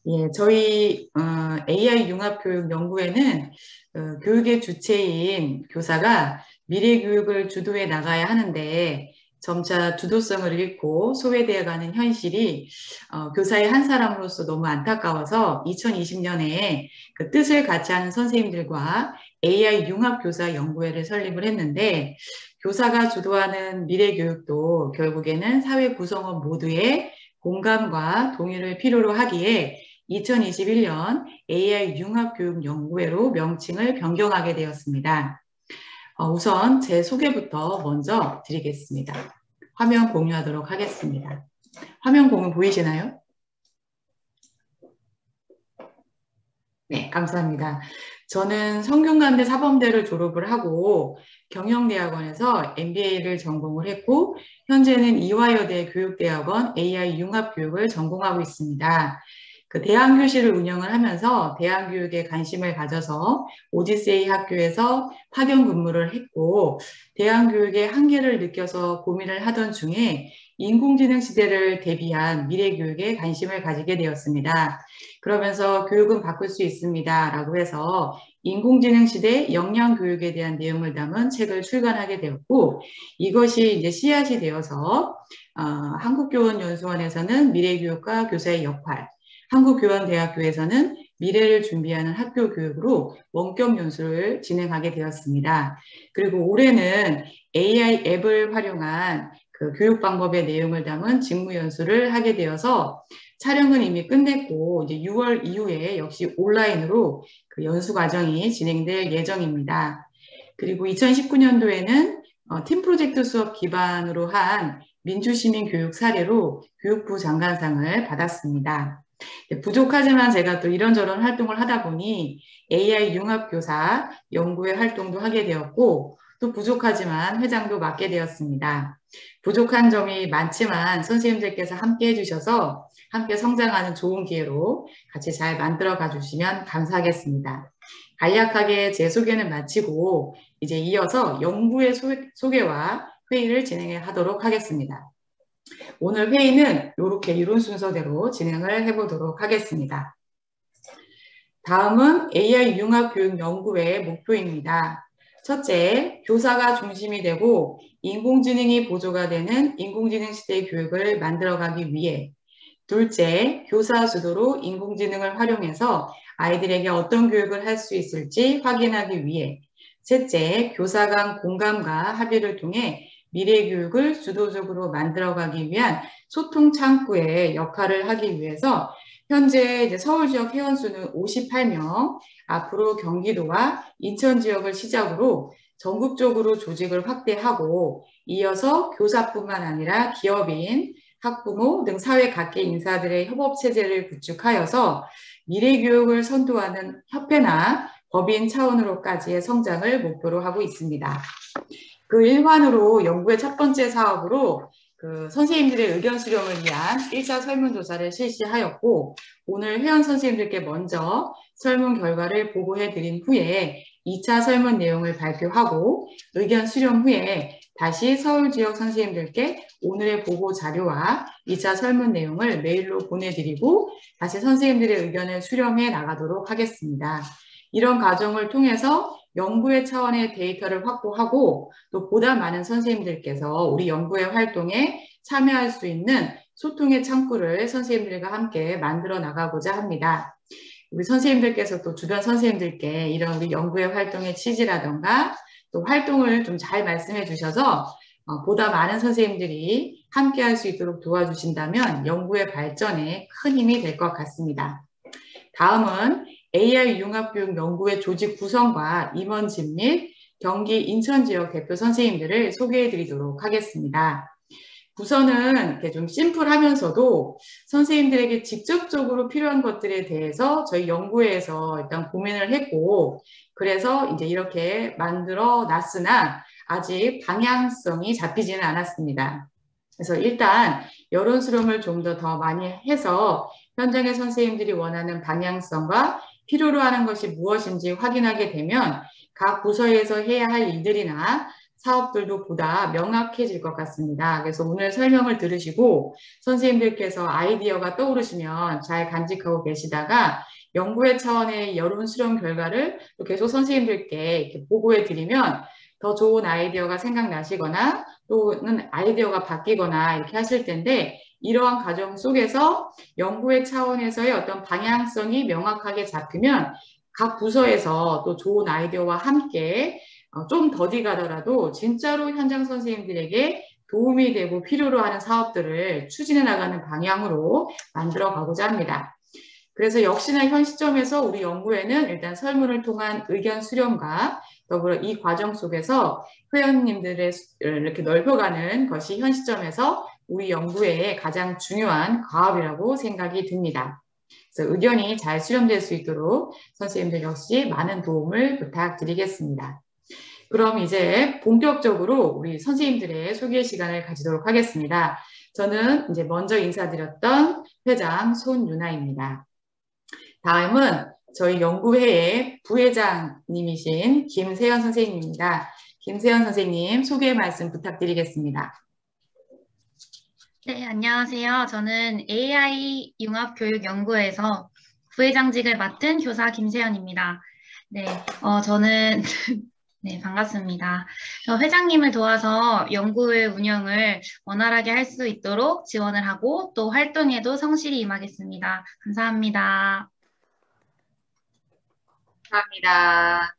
예, 저희 AI 융합교육 연구에는 교육의 주체인 교사가 미래 교육을 주도해 나가야 하는데 점차 주도성을 잃고 소외되어가는 현실이 교사의 한 사람으로서 너무 안타까워서 2020년에 그 뜻을 같이 하는 선생님들과 AI 융합교사 연구회를 설립을 했는데 교사가 주도하는 미래 교육도 결국에는 사회 구성원 모두의 공감과 동의를 필요로 하기에 2021년 AI 융합교육연구회로 명칭을 변경하게 되었습니다. 우선 제 소개부터 먼저 드리겠습니다. 화면 공유하도록 하겠습니다. 화면 공유 보이시나요? 네, 감사합니다. 저는 성균관대 사범대를 졸업을 하고 경영대학원에서 MBA를 전공을 했고 현재는 이화여대 교육대학원 AI 융합교육을 전공하고 있습니다. 그 대안교실을 운영을 하면서 대안교육에 관심을 가져서 오디세이 학교에서 파견 근무를 했고 대안교육의 한계를 느껴서 고민을 하던 중에 인공지능 시대를 대비한 미래교육에 관심을 가지게 되었습니다. 그러면서 교육은 바꿀 수 있습니다. 라고 해서 인공지능 시대 역량교육에 대한 내용을 담은 책을 출간하게 되었고 이것이 이제 씨앗이 되어서 한국교원연수원에서는 미래교육과 교사의 역할, 한국교원대학교에서는 미래를 준비하는 학교 교육으로 원격 연수를 진행하게 되었습니다. 그리고 올해는 AI 앱을 활용한 그 교육 방법의 내용을 담은 직무 연수를 하게 되어서 촬영은 이미 끝냈고 이제 6월 이후에 역시 온라인으로 그 연수 과정이 진행될 예정입니다. 그리고 2019년도에는 팀 프로젝트 수업 기반으로 한 민주시민 교육 사례로 교육부 장관상을 받았습니다. 부족하지만 제가 또 이런저런 활동을 하다 보니 AI 융합교사 연구회 활동도 하게 되었고 또 부족하지만 회장도 맡게 되었습니다. 부족한 점이 많지만 선생님들께서 함께 해주셔서 함께 성장하는 좋은 기회로 같이 잘 만들어 가주시면 감사하겠습니다. 간략하게 제 소개는 마치고 이제 이어서 연구의 소개와 회의를 진행하도록 하겠습니다. 오늘 회의는 이렇게 이론 순서대로 진행을 해보도록 하겠습니다. 다음은 AI 융합교육 연구회의 목표입니다. 첫째, 교사가 중심이 되고 인공지능이 보조가 되는 인공지능 시대의 교육을 만들어가기 위해 둘째, 교사 주도로 인공지능을 활용해서 아이들에게 어떤 교육을 할 수 있을지 확인하기 위해 셋째, 교사 간 공감과 합의를 통해 미래 교육을 주도적으로 만들어가기 위한 소통 창구의 역할을 하기 위해서 현재 이제 서울 지역 회원수는 58명, 앞으로 경기도와 인천 지역을 시작으로 전국적으로 조직을 확대하고 이어서 교사뿐만 아니라 기업인, 학부모 등 사회 각계 인사들의 협업 체제를 구축하여서 미래 교육을 선도하는 협회나 법인 차원으로까지의 성장을 목표로 하고 있습니다. 그 일환으로 연구의 첫 번째 사업으로 그 선생님들의 의견 수렴을 위한 1차 설문조사를 실시하였고 오늘 회원 선생님들께 먼저 설문 결과를 보고해 드린 후에 2차 설문 내용을 발표하고 의견 수렴 후에 다시 서울 지역 선생님들께 오늘의 보고 자료와 2차 설문 내용을 메일로 보내드리고 다시 선생님들의 의견을 수렴해 나가도록 하겠습니다. 이런 과정을 통해서 연구의 차원의 데이터를 확보하고 또 보다 많은 선생님들께서 우리 연구의 활동에 참여할 수 있는 소통의 창구를 선생님들과 함께 만들어 나가고자 합니다. 우리 선생님들께서 또 주변 선생님들께 이런 우리 연구의 활동의 취지라던가 또 활동을 좀 잘 말씀해 주셔서 보다 많은 선생님들이 함께 할 수 있도록 도와주신다면 연구의 발전에 큰 힘이 될 것 같습니다. 다음은 AI 융합교육 연구회 조직 구성과 임원진 및 경기 인천 지역 대표 선생님들을 소개해 드리도록 하겠습니다. 우선은 이렇게 좀 심플하면서도 선생님들에게 직접적으로 필요한 것들에 대해서 저희 연구회에서 일단 고민을 했고 그래서 이제 이렇게 만들어 놨으나 아직 방향성이 잡히지는 않았습니다. 그래서 일단 여론 수렴을 좀 더 많이 해서 현장의 선생님들이 원하는 방향성과 필요로 하는 것이 무엇인지 확인하게 되면 각 부서에서 해야 할 일들이나 사업들도 보다 명확해질 것 같습니다. 그래서 오늘 설명을 들으시고 선생님들께서 아이디어가 떠오르시면 잘 간직하고 계시다가 연구회 차원의 여론 수렴 결과를 또 계속 선생님들께 이렇게 보고해 드리면 더 좋은 아이디어가 생각나시거나 또는 아이디어가 바뀌거나 이렇게 하실 텐데 이러한 과정 속에서 연구회 차원에서의 어떤 방향성이 명확하게 잡히면 각 부서에서 또 좋은 아이디어와 함께 좀 더디 가더라도 진짜로 현장 선생님들에게 도움이 되고 필요로 하는 사업들을 추진해 나가는 방향으로 만들어 가고자 합니다. 그래서 역시나 현 시점에서 우리 연구회는 일단 설문을 통한 의견 수렴과 더불어 이 과정 속에서 회원님들의 이렇게 넓혀가는 것이 현 시점에서 우리 연구회의 가장 중요한 과업이라고 생각이 듭니다. 그래서 의견이 잘 수렴될 수 있도록 선생님들 역시 많은 도움을 부탁드리겠습니다. 그럼 이제 본격적으로 우리 선생님들의 소개 시간을 가지도록 하겠습니다. 저는 이제 먼저 인사드렸던 회장 손유나입니다. 다음은 저희 연구회의 부회장님이신 김세현 선생님입니다. 김세현 선생님 소개 말씀 부탁드리겠습니다. 네, 안녕하세요. 저는 AI 융합교육연구회에서 부회장직을 맡은 교사 김세현입니다. 네, 저는 네, 반갑습니다. 회장님을 도와서 연구회 운영을 원활하게 할 수 있도록 지원을 하고 또 활동에도 성실히 임하겠습니다. 감사합니다. 감사합니다.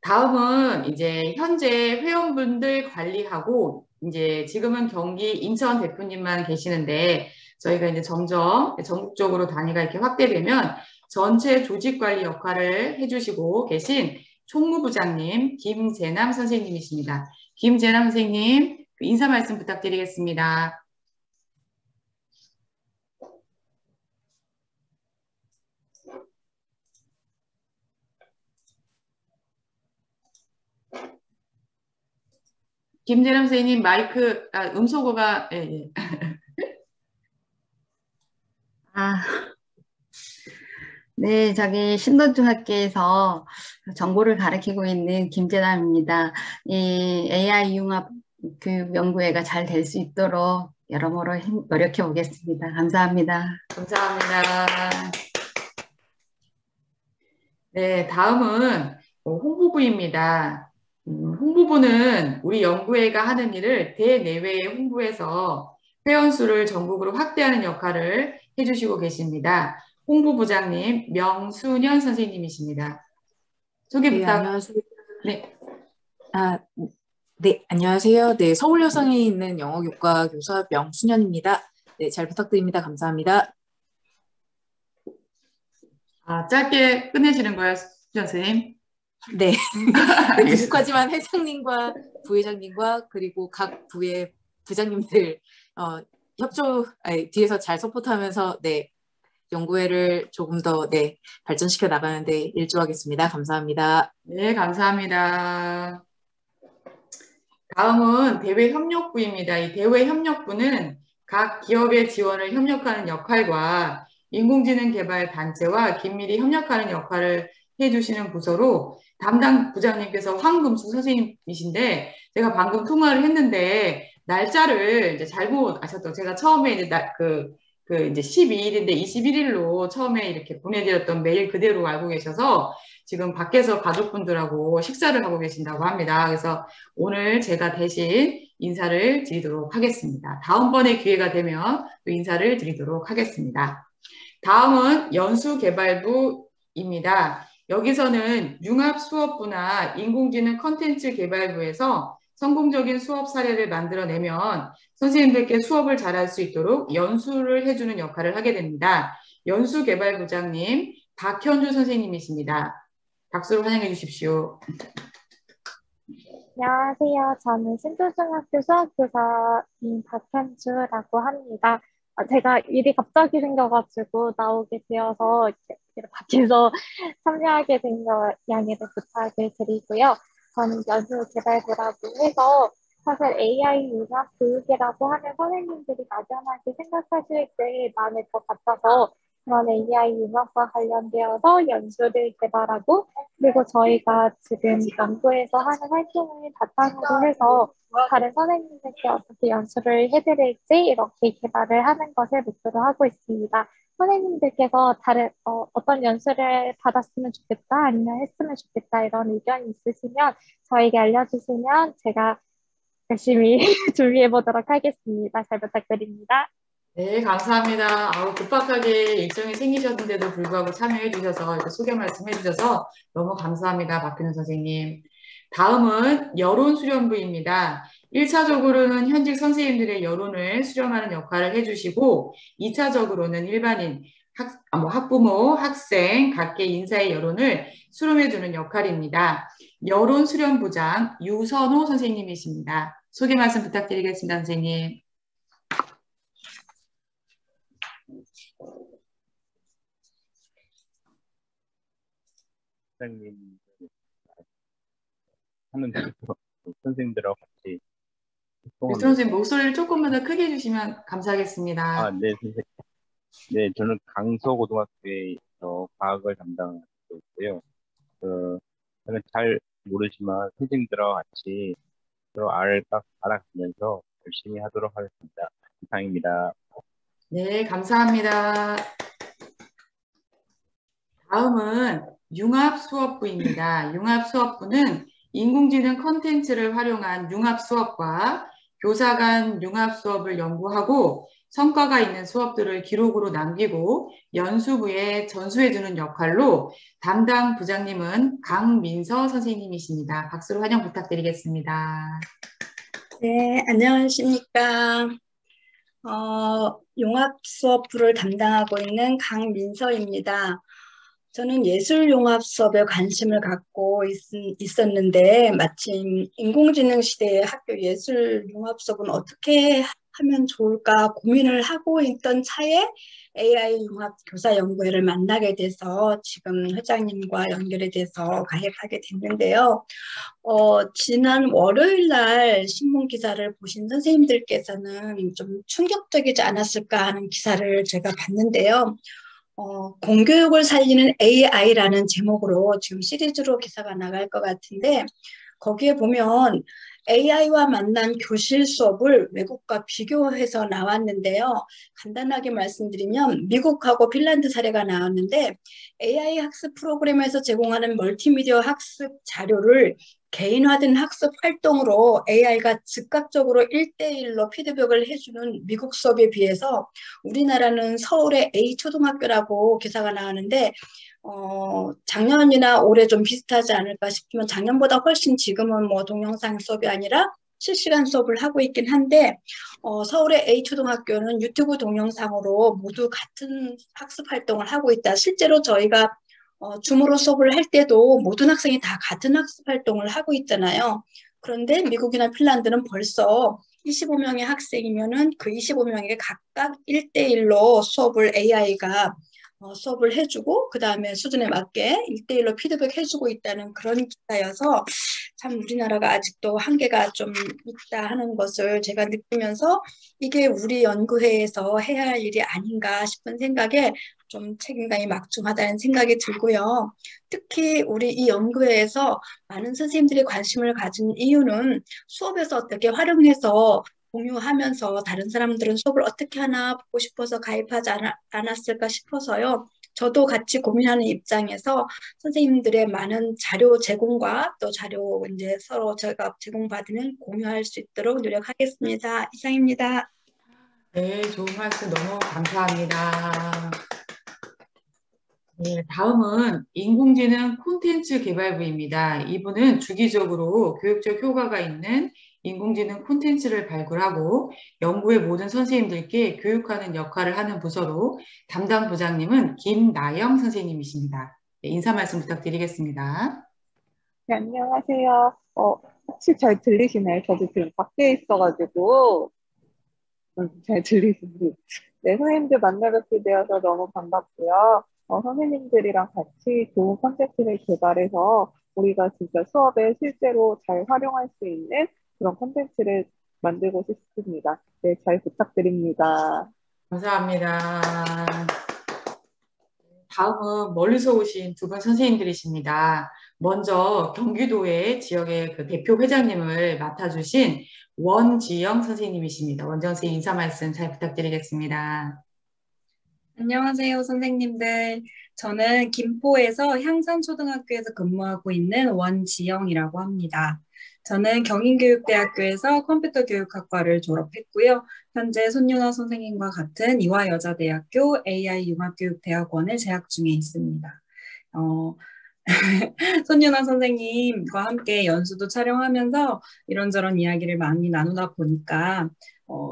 다음은 이제 현재 회원분들 관리하고 이제 지금은 경기 인천 대표님만 계시는데 저희가 이제 점점 전국적으로 단위가 이렇게 확대되면 전체 조직 관리 역할을 해주시고 계신 총무부장님 김재남 선생님이십니다. 김재남 선생님 인사 말씀 부탁드리겠습니다. 김재남 선생님 마이크 음소거가 예, 예. 네, 저기 신도중학교에서 정보를 가르치고 있는 김재남입니다. 이 AI 융합 교육 연구회가 잘 될 수 있도록 여러모로 노력해 보겠습니다. 감사합니다. 감사합니다. 네, 다음은 홍보부입니다. 홍보부는 우리 연구회가 하는 일을 대내외에 홍보해서 회원수를 전국으로 확대하는 역할을 해주시고 계십니다. 홍보부장님 명순현 선생님이십니다. 소개 네, 부탁. 안녕하세요. 네. 네, 안녕하세요. 네, 서울여성에 있는 영어교과 교사 명순현입니다. 네, 잘 부탁드립니다. 감사합니다. 짧게 끝내시는 거예요, 수현 선생님? 네. 네, 부족하지만 회장님과 부회장님과 그리고 각 부의 부장님들 뒤에서 잘 서포트하면서 네, 연구회를 조금 더 네, 발전시켜 나가는데 일조하겠습니다. 감사합니다. 네, 감사합니다. 다음은 대외협력부입니다. 이 대외협력부는 각 기업의 지원을 협력하는 역할과 인공지능 개발 단체와 긴밀히 협력하는 역할을 해주시는 부서로 담당 부장님께서 황금수 선생님이신데 제가 방금 통화를 했는데 날짜를 이제 잘못 아셨죠? 제가 처음에 이제 이제 12일인데 21일로 처음에 이렇게 보내드렸던 메일 그대로 알고 계셔서 지금 밖에서 가족분들하고 식사를 하고 계신다고 합니다. 그래서 오늘 제가 대신 인사를 드리도록 하겠습니다. 다음번에 기회가 되면 또 인사를 드리도록 하겠습니다. 다음은 연수개발부입니다. 여기서는 융합수업부나 인공지능 컨텐츠 개발부에서 성공적인 수업 사례를 만들어내면 선생님들께 수업을 잘할 수 있도록 연수를 해주는 역할을 하게 됩니다. 연수개발부장님 박현주 선생님이십니다. 박수로 환영해 주십시오. 안녕하세요. 저는 신도중학교 수학교사인 박현주라고 합니다. 제가 일이 갑자기 생겨가지고 나오게 되어서 이렇게 밖에서 참여하게 된 거 양해를 부탁을 드리고요. 저는 연수개발부라고 해서 사실 AI 융합 교육이라고 하면 선생님들이 막연하게 생각하실 때 많을 것 같아서 그런 AI 융합과 관련되어서 연수를 개발하고 그리고 저희가 지금 연구에서 하는 활동을 바탕으로 해서 다른 선생님들께 어떻게 연수를 해드릴지 이렇게 개발을 하는 것을 목표로 하고 있습니다. 선생님들께서 어떤 연수를 받았으면 좋겠다, 아니면 했으면 좋겠다, 이런 의견이 있으시면 저에게 알려주시면 제가 열심히 준비해 보도록 하겠습니다. 잘 부탁드립니다. 네, 감사합니다. 급박하게 일정이 생기셨는데도 불구하고 참여해 주셔서 이렇게 소개 말씀해 주셔서 너무 감사합니다. 박근혜 선생님. 다음은 여론 수렴부입니다. 1차적으로는 현직 선생님들의 여론을 수렴하는 역할을 해주시고 2차적으로는 일반인, 학부모, 학생, 각계 인사의 여론을 수렴해주는 역할입니다. 여론 수렴부장 유선호 선생님이십니다. 소개 말씀 부탁드리겠습니다, 선생님. 선생님 하는 대로 선생님들하고 같이 유선호 선생님 목소리를 조금만 더 크게 해주시면 감사하겠습니다. 네, 선생님. 네, 저는 강서고등학교에서 과학을 담당하고 있고요. 저는 잘 모르지만 선생님들하고 같이 서로 알아가면서 열심히 하도록 하겠습니다. 이상입니다. 네, 감사합니다. 다음은 융합수업부입니다. 융합수업부는 인공지능 컨텐츠를 활용한 융합수업과 교사 간 융합수업을 연구하고 성과가 있는 수업들을 기록으로 남기고 연수부에 전수해주는 역할로 담당 부장님은 강민서 선생님이십니다. 박수로 환영 부탁드리겠습니다. 네, 안녕하십니까. 융합수업부를 담당하고 있는 강민서입니다. 저는 예술융합 수업에 관심을 갖고 있었는데 마침 인공지능 시대의 학교 예술융합 수업은 어떻게 하면 좋을까 고민을 하고 있던 차에 AI 융합 교사 연구회를 만나게 돼서 지금 회장님과 연결이 돼서 가입하게 됐는데요. 지난 월요일 날 신문 기사를 보신 선생님들께서는 좀 충격적이지 않았을까 하는 기사를 제가 봤는데요. 공교육을 살리는 AI라는 제목으로 지금 시리즈로 기사가 나갈 것 같은데 거기에 보면 AI와 만난 교실 수업을 외국과 비교해서 나왔는데요. 간단하게 말씀드리면 미국하고 핀란드 사례가 나왔는데 AI 학습 프로그램에서 제공하는 멀티미디어 학습 자료를 개인화된 학습 활동으로 AI가 즉각적으로 1대1로 피드백을 해주는 미국 수업에 비해서 우리나라는 서울의 A초등학교라고 기사가 나오는데 작년이나 올해 좀 비슷하지 않을까 싶으면 작년보다 훨씬 지금은 뭐 동영상 수업이 아니라 실시간 수업을 하고 있긴 한데 서울의 A초등학교는 유튜브 동영상으로 모두 같은 학습 활동을 하고 있다. 실제로 저희가 줌으로 수업을 할 때도 모든 학생이 다 같은 학습 활동을 하고 있잖아요. 그런데 미국이나 핀란드는 벌써 25명의 학생이면은 그 25명에게 각각 1대1로 수업을 AI가 수업을 해주고 그 다음에 수준에 맞게 1대1로 피드백 해주고 있다는 그런 기사여서 참 우리나라가 아직도 한계가 좀 있다 하는 것을 제가 느끼면서 이게 우리 연구회에서 해야 할 일이 아닌가 싶은 생각에 좀 책임감이 막중하다는 생각이 들고요. 특히 우리 이 연구회에서 많은 선생님들이 관심을 가진 이유는 수업에서 어떻게 활용해서 공유하면서 다른 사람들은 수업을 어떻게 하나 보고 싶어서 가입하지 않았을까 싶어서요. 저도 같이 고민하는 입장에서 선생님들의 많은 자료 제공과 또 자료 이제 서로 제가 제공받으면 공유할 수 있도록 노력하겠습니다. 이상입니다. 네, 좋은 말씀 너무 감사합니다. 네, 다음은 인공지능 콘텐츠 개발부입니다. 이분은 주기적으로 교육적 효과가 있는 인공지능 콘텐츠를 발굴하고 연구의 모든 선생님들께 교육하는 역할을 하는 부서로 담당 부장님은 김나영 선생님이십니다. 네, 인사 말씀 부탁드리겠습니다. 네, 안녕하세요. 혹시 잘 들리시나요? 저도 지금 밖에 있어가지고 잘 들리시나요? 네, 선생님들 만나 뵙게 되어서 너무 반갑고요. 선생님들이랑 같이 좋은 콘텐츠를 개발해서 우리가 진짜 수업에 실제로 잘 활용할 수 있는 그런 콘텐츠를 만들고 싶습니다. 네, 잘 부탁드립니다. 감사합니다. 다음은 멀리서 오신 두 분 선생님들이십니다. 먼저 경기도의 지역의 그 대표 회장님을 맡아주신 원지영 선생님이십니다. 원지영 선생님 인사 말씀 잘 부탁드리겠습니다. 안녕하세요, 선생님들. 저는 김포에서 향산초등학교에서 근무하고 있는 원지영이라고 합니다. 저는 경인교육대학교에서 컴퓨터교육학과를 졸업했고요. 현재 손윤아 선생님과 같은 이화여자대학교 AI융합교육대학원에 재학 중에 있습니다. 손윤아 선생님과 함께 연수도 촬영하면서 이런저런 이야기를 많이 나누다 보니까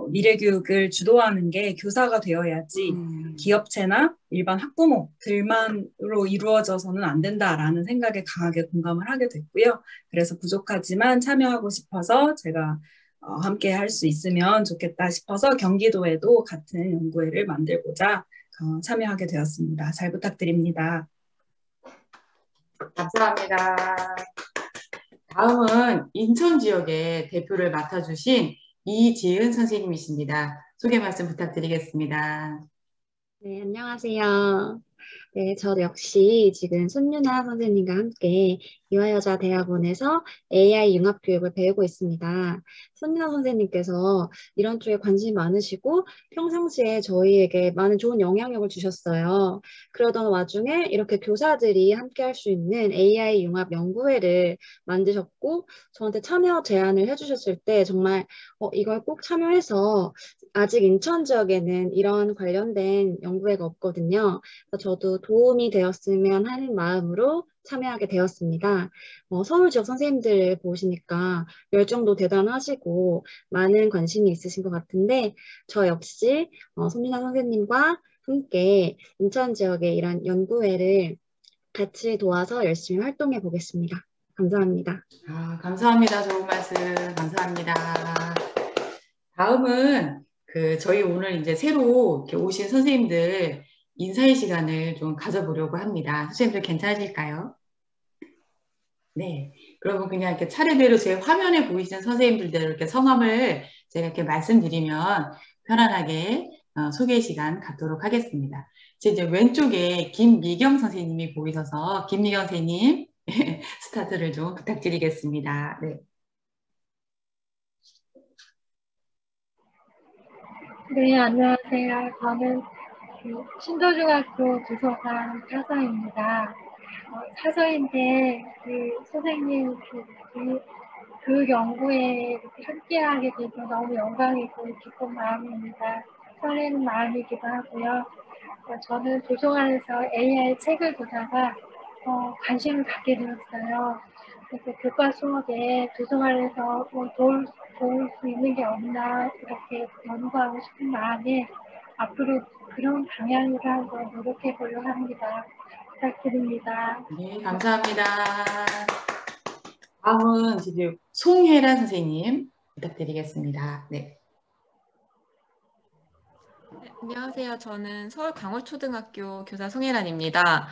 미래교육을 주도하는 게 교사가 되어야지 기업체나 일반 학부모들만으로 이루어져서는 안 된다라는 생각에 강하게 공감을 하게 됐고요. 그래서 부족하지만 참여하고 싶어서 제가 함께 할 수 있으면 좋겠다 싶어서 경기도에도 같은 연구회를 만들고자 참여하게 되었습니다. 잘 부탁드립니다. 감사합니다. 다음은 인천 지역의 대표를 맡아주신 이지은 선생님이십니다. 소개 말씀 부탁드리겠습니다. 네, 안녕하세요. 네, 저 역시 지금 손윤아 선생님과 함께 이화여자대학원에서 AI 융합교육을 배우고 있습니다. 손윤아 선생님께서 이런 쪽에 관심이 많으시고 평상시에 저희에게 많은 좋은 영향력을 주셨어요. 그러던 와중에 이렇게 교사들이 함께 할 수 있는 AI 융합 연구회를 만드셨고 저한테 참여 제안을 해주셨을 때 정말 이걸 꼭 참여해서 아직 인천 지역에는 이런 관련된 연구회가 없거든요. 그래서 저도 도움이 되었으면 하는 마음으로 참여하게 되었습니다. 서울 지역 선생님들 보시니까 열정도 대단하시고 많은 관심이 있으신 것 같은데 저 역시 손민아 선생님과 함께 인천 지역의 이런 연구회를 같이 도와서 열심히 활동해 보겠습니다. 감사합니다. 감사합니다. 좋은 말씀 감사합니다. 다음은 저희 오늘 이제 새로 이렇게 오신 선생님들 인사의 시간을 좀 가져보려고 합니다. 선생님들 괜찮으실까요? 네. 그러면 그냥 이렇게 차례대로 제 화면에 보이시는 선생님들대로 이렇게 성함을 제가 이렇게 말씀드리면 편안하게 소개 시간 갖도록 하겠습니다. 이제 왼쪽에 김미경 선생님이 보이셔서 김미경 선생님 스타트를 좀 부탁드리겠습니다. 네. 네, 안녕하세요. 저는 신도중학교 도서관 사서입니다. 사서인데 선생님 교육 연구에 함께하게 돼서 너무 영광이고 기쁜 마음입니다. 설레는 마음이기도 하고요. 저는 도서관에서 AI 책을 보다가 관심을 갖게 되었어요. 그래서 교과 수업에 도서관에서 도울 수 있는 게 없나 이렇게 연구하고 싶은 마음에 앞으로 그런 방향으로 한번 노력해 보려고 합니다. 부탁드립니다. 네, 감사합니다. 다음은 지금 송혜란 선생님 부탁드리겠습니다. 네. 네, 안녕하세요. 저는 서울 강월초등학교 교사 송혜란입니다.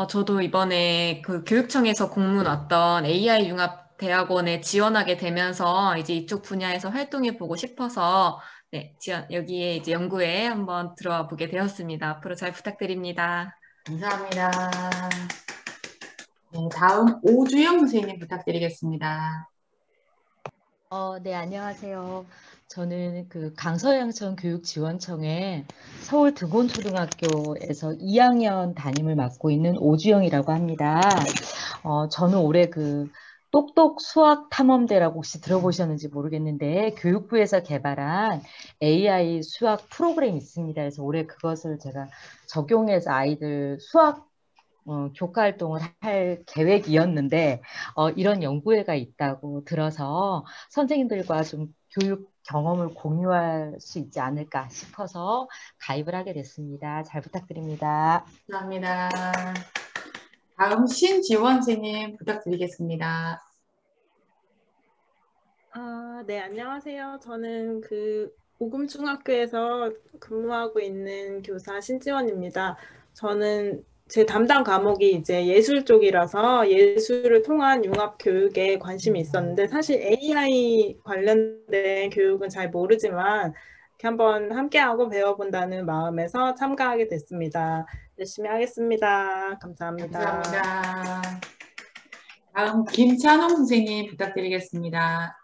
저도 이번에 교육청에서 공문 왔던 AI 융합 대학원에 지원하게 되면서 이제 이쪽 분야에서 활동해 보고 싶어서 네, 여기에 이제 연구회에 한번 들어와 보게 되었습니다. 앞으로 잘 부탁드립니다. 감사합니다. 네, 다음 오주영 선생님 부탁드리겠습니다. 네, 안녕하세요. 저는 강서양천 교육지원청의 서울 등곤초등학교에서 2학년 담임을 맡고 있는 오주영이라고 합니다. 저는 올해 똑똑 수학탐험대라고 혹시 들어보셨는지 모르겠는데 교육부에서 개발한 AI 수학 프로그램이 있습니다. 그래서 올해 그것을 제가 적용해서 아이들 수학 교과 활동을 할 계획이었는데 이런 연구회가 있다고 들어서 선생님들과 좀 교육 경험을 공유할 수 있지 않을까 싶어서 가입을 하게 됐습니다. 잘 부탁드립니다. 감사합니다. 다음 신지원 선생님 부탁드리겠습니다. 네, 안녕하세요. 저는 오금중학교에서 근무하고 있는 교사 신지원입니다. 저는 제 담당 과목이 이제 예술 쪽이라서 예술을 통한 융합 교육에 관심이 있었는데 사실 AI 관련된 교육은 잘 모르지만 이렇게 한번 함께하고 배워본다는 마음에서 참가하게 됐습니다. 열심히 하겠습니다. 감사합니다. 감사합니다. 다음 김찬홍 선생님 부탁드리겠습니다.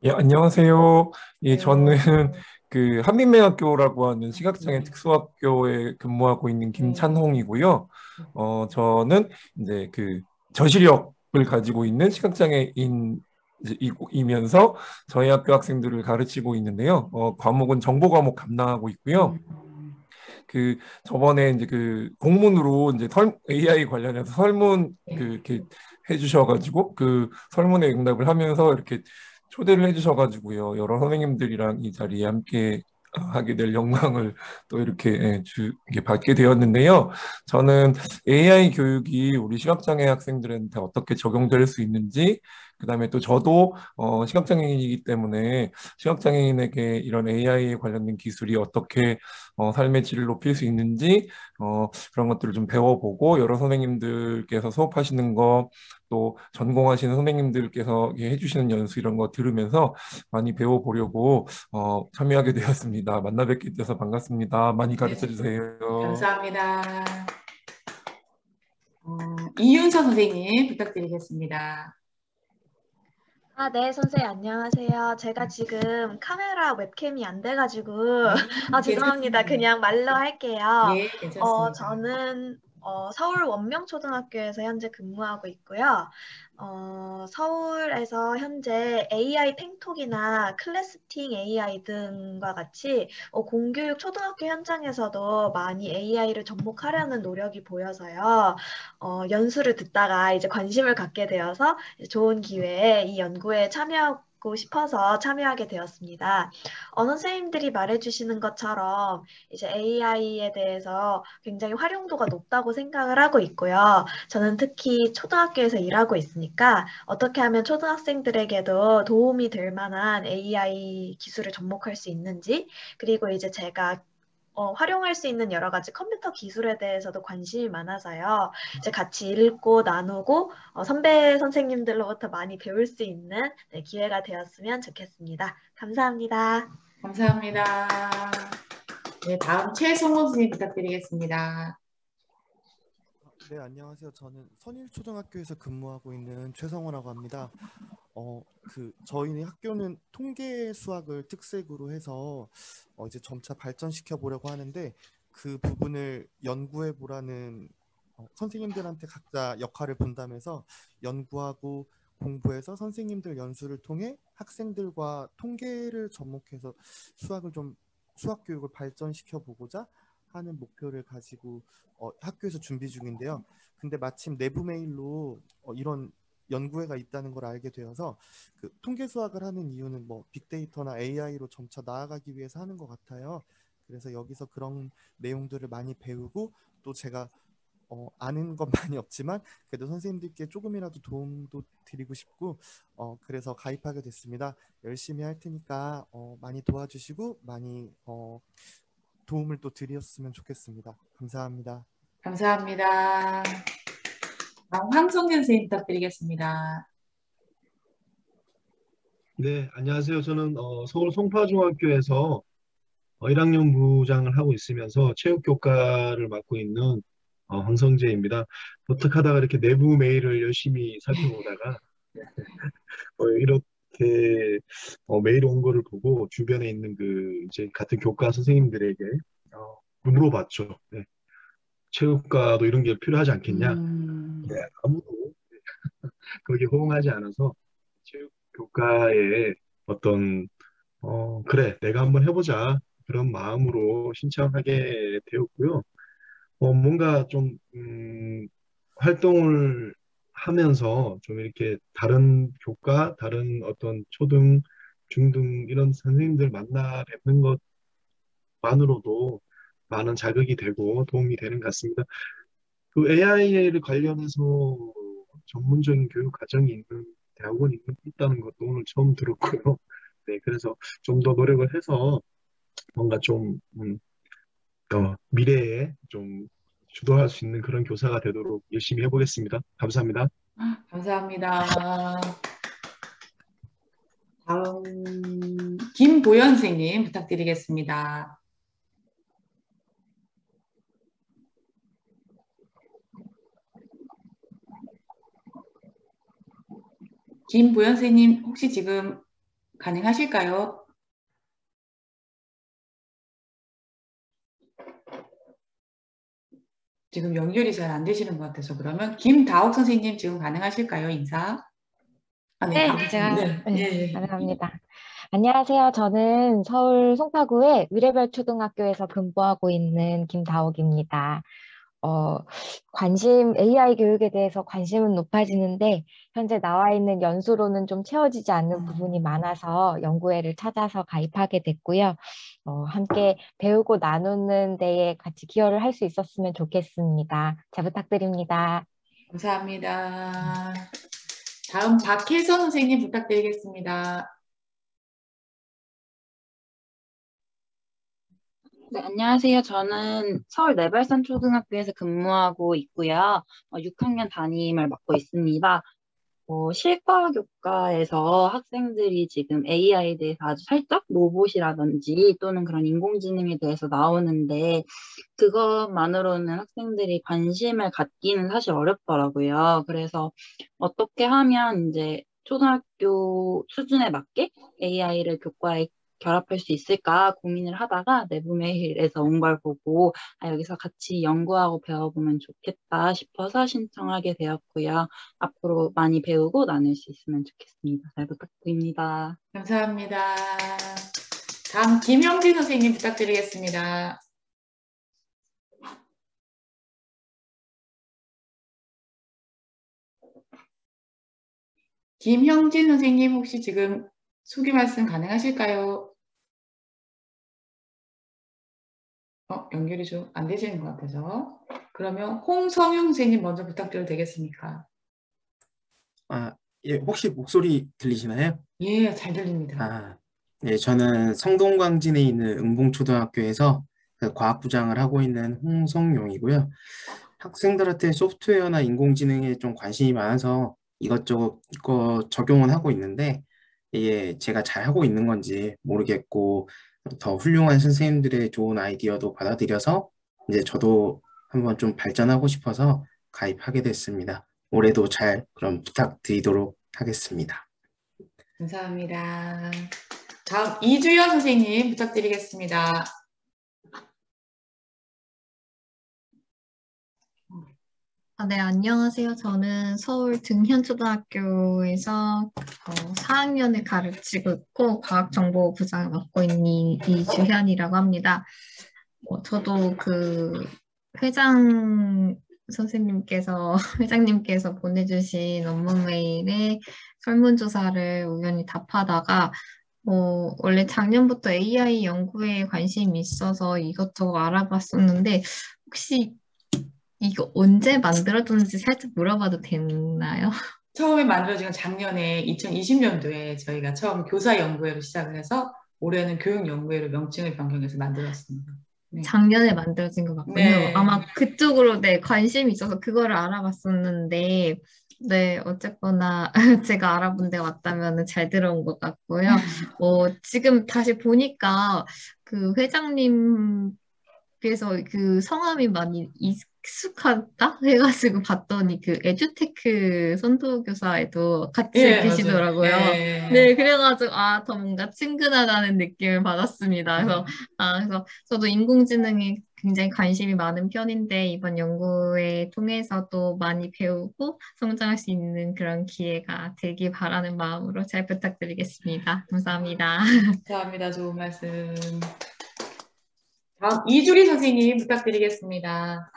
예, 안녕하세요. 예, 저는 네. 그 한민맹학교라고 하는 시각장애 특수학교에 근무하고 있는 김찬홍이고요. 저는 이제 그 저시력을 가지고 있는 시각장애인 이면서 저희 학교 학생들을 가르치고 있는데요. 과목은 정보 과목 담당하고 있고요. 그 저번에 이제 그 공문으로 이제 AI 관련해서 설문 이렇게 해주셔가지고 그 설문에 응답을 하면서 이렇게 초대를 해주셔가지고요. 여러 선생님들이랑 이 자리에 함께 하게 될 영광을 또 이렇게 받게 되었는데요. 저는 AI 교육이 우리 시각장애 학생들한테 어떻게 적용될 수 있는지, 그 다음에 또 저도 시각장애인이기 때문에 시각장애인에게 이런 AI에 관련된 기술이 어떻게 삶의 질을 높일 수 있는지 그런 것들을 좀 배워보고 여러 선생님들께서 수업하시는 거 또 전공하시는 선생님들께서 해주시는 연수 이런 거 들으면서 많이 배워보려고 참여하게 되었습니다. 만나 뵙게 돼서 반갑습니다. 많이 가르쳐 주세요. 감사합니다. 이윤서 선생님 부탁드리겠습니다. 네, 선생님, 안녕하세요. 제가 지금 카메라 웹캠이 안 돼가지고, 죄송합니다. 그냥 말로 할게요. 예, 괜찮습니다. 저는 서울 원명초등학교에서 현재 근무하고 있고요. 서울에서 현재 AI 팽톡이나 클래스팅 AI 등과 같이 공교육 초등학교 현장에서도 많이 AI를 접목하려는 노력이 보여서요. 연수를 듣다가 이제 관심을 갖게 되어서 좋은 기회에 이 연구에 참여하고 싶어서 참여하게 되었습니다. 선생님들이 말해주시는 것처럼 이제 AI에 대해서 굉장히 활용도가 높다고 생각을 하고 있고요. 저는 특히 초등학교에서 일하고 있으니까 어떻게 하면 초등학생들에게도 도움이 될 만한 AI 기술을 접목할 수 있는지, 그리고 이제 제가 활용할 수 있는 여러 가지 컴퓨터 기술에 대해서도 관심이 많아서요. 이제 같이 읽고 나누고 선배 선생님들로부터 많이 배울 수 있는 기회가 되었으면 좋겠습니다. 감사합니다. 감사합니다. 네, 다음 최성호 선생님 부탁드리겠습니다. 네, 안녕하세요. 저는 선일초등학교에서 근무하고 있는 최성호라고 합니다. 저희 학교는 통계 수학을 특색으로 해서 이제 점차 발전시켜 보려고 하는데 그 부분을 연구해 보라는 선생님들한테 각자 역할을 분담해서 연구하고 공부해서 선생님들 연수를 통해 학생들과 통계를 접목해서 수학 교육을 발전시켜 보고자 하는 목표를 가지고 학교에서 준비 중인데요. 근데 마침 내부 메일로 이런 연구회가 있다는 걸 알게 되어서 그 통계 수학을 하는 이유는 뭐 빅데이터나 AI로 점차 나아가기 위해서 하는 것 같아요. 그래서 여기서 그런 내용들을 많이 배우고 또 제가 아는 건 많이 없지만 그래도 선생님들께 조금이라도 도움도 드리고 싶고 그래서 가입하게 됐습니다. 열심히 할 테니까 많이 도와주시고 많이 도움을 또 드렸으면 좋겠습니다. 감사합니다. 감사합니다. 다음 황성현 선생님 부탁드리겠습니다. 네, 안녕하세요. 저는 서울 송파중학교에서 1학년 부장을 하고 있으면서 체육교과를 맡고 있는 황성재입니다. 어떡하다가 이렇게 내부 메일을 열심히 살펴보다가 이렇게 메일 온 거를 보고 주변에 있는 이제 같은 교과 선생님들에게 물어봤죠. 네. 체육과도 이런 게 필요하지 않겠냐? 네, 아무도 거기에 호응하지 않아서 체육교과에 어떤 그래 내가 한번 해보자 그런 마음으로 신청하게 되었고요. 뭔가 좀 활동을 하면서 좀 이렇게 다른 교과, 다른 어떤 초등, 중등 이런 선생님들 만나 뵙는 것만으로도 많은 자극이 되고 도움이 되는 것 같습니다. 그 AI를 관련해서 전문적인 교육 과정이 있는 대학원이 있다는 것도 오늘 처음 들었고요. 네, 그래서 좀 더 노력을 해서 뭔가 좀 미래에 좀 주도할 수 있는 그런 교사가 되도록 열심히 해보겠습니다. 감사합니다. 감사합니다. 다음 김보연 선생님 부탁드리겠습니다. 김보연 선생님 혹시 지금 가능하실까요? 지금 연결이 잘 안 되시는 것 같아서 그러면 김다옥 선생님 지금 가능하실까요? 인사. 아, 네, 네, 제가 네, 예, 예. 가능합니다. 안녕하세요. 저는 서울 송파구의 위례별 초등학교에서 근무하고 있는 김다옥입니다. AI 교육에 대해서 관심은 높아지는데 현재 나와 있는 연수로는 좀 채워지지 않는 부분이 많아서 연구회를 찾아서 가입하게 됐고요. 함께 배우고 나누는 데에 같이 기여를 할 수 있었으면 좋겠습니다. 잘 부탁드립니다. 감사합니다. 다음 박혜선 선생님 부탁드리겠습니다. 네, 안녕하세요. 저는 서울 내발산 초등학교에서 근무하고 있고요. 6학년 담임을 맡고 있습니다. 실과 교과에서 학생들이 지금 AI에 대해서 아주 살짝 로봇이라든지 또는 그런 인공지능에 대해서 나오는데 그것만으로는 학생들이 관심을 갖기는 사실 어렵더라고요. 그래서 어떻게 하면 이제 초등학교 수준에 맞게 AI를 교과에 결합할 수 있을까 고민을 하다가 내부메일에서 온 걸 보고 여기서 같이 연구하고 배워보면 좋겠다 싶어서 신청하게 되었고요. 앞으로 많이 배우고 나눌 수 있으면 좋겠습니다. 잘 부탁드립니다. 감사합니다. 다음 김영진 선생님 부탁드리겠습니다. 김형진 선생님 혹시 지금 소개 말씀 가능하실까요? 연결이 좀 안 되시는 것 같아서 그러면 홍성용 선생님 먼저 부탁드려도 되겠습니까? 예, 혹시 목소리 들리시나요? 예, 잘 들립니다. 네, 저는 성동광진에 있는 응봉초등학교에서 그 과학부장을 하고 있는 홍성용이고요. 학생들한테 소프트웨어나 인공지능에 좀 관심이 많아서 이것저것 적용은 하고 있는데 이게 제가 잘 하고 있는 건지 모르겠고 더 훌륭한 선생님들의 좋은 아이디어도 받아들여서 이제 저도 한번 좀 발전하고 싶어서 가입하게 됐습니다. 올해도 잘 그럼 부탁드리도록 하겠습니다. 감사합니다. 다음 이주연 선생님 부탁드리겠습니다. 네, 안녕하세요. 저는 서울 등현초등학교에서 4학년을 가르치고 있고 과학정보부장을 맡고 있는 이주현이라고 합니다. 저도 그 회장님께서 보내주신 업무 메일에 설문조사를 우연히 답하다가 원래 작년부터 AI 연구에 관심이 있어서 이것저것 알아봤었는데 혹시 이거 언제 만들어졌는지 살짝 물어봐도 되나요? 처음에 만들어진 건 작년에 2020년도에 저희가 처음 교사 연구회로 시작을 해서 올해는 교육 연구회로 명칭을 변경해서 만들었습니다. 네. 작년에 만들어진 것 같군요. 네. 아마 그쪽으로 관심이 있어서 그거를 알아봤었는데 어쨌거나 제가 알아본 데가 맞다면 잘 들어온 것 같고요. 지금 다시 보니까 그 회장님께서 그 성함이 많이 익숙하다 해가지고 봤더니 그 에듀테크 선도교사에도 같이 계시더라고요. 네, 그래가지고 더 뭔가 친근하다는 느낌을 받았습니다. 그래서 저도 인공지능에 굉장히 관심이 많은 편인데 이번 연구회 통해서도 많이 배우고 성장할 수 있는 그런 기회가 되길 바라는 마음으로 잘 부탁드리겠습니다. 감사합니다. 감사합니다. 좋은 말씀. 다음 이주리 선생님 부탁드리겠습니다.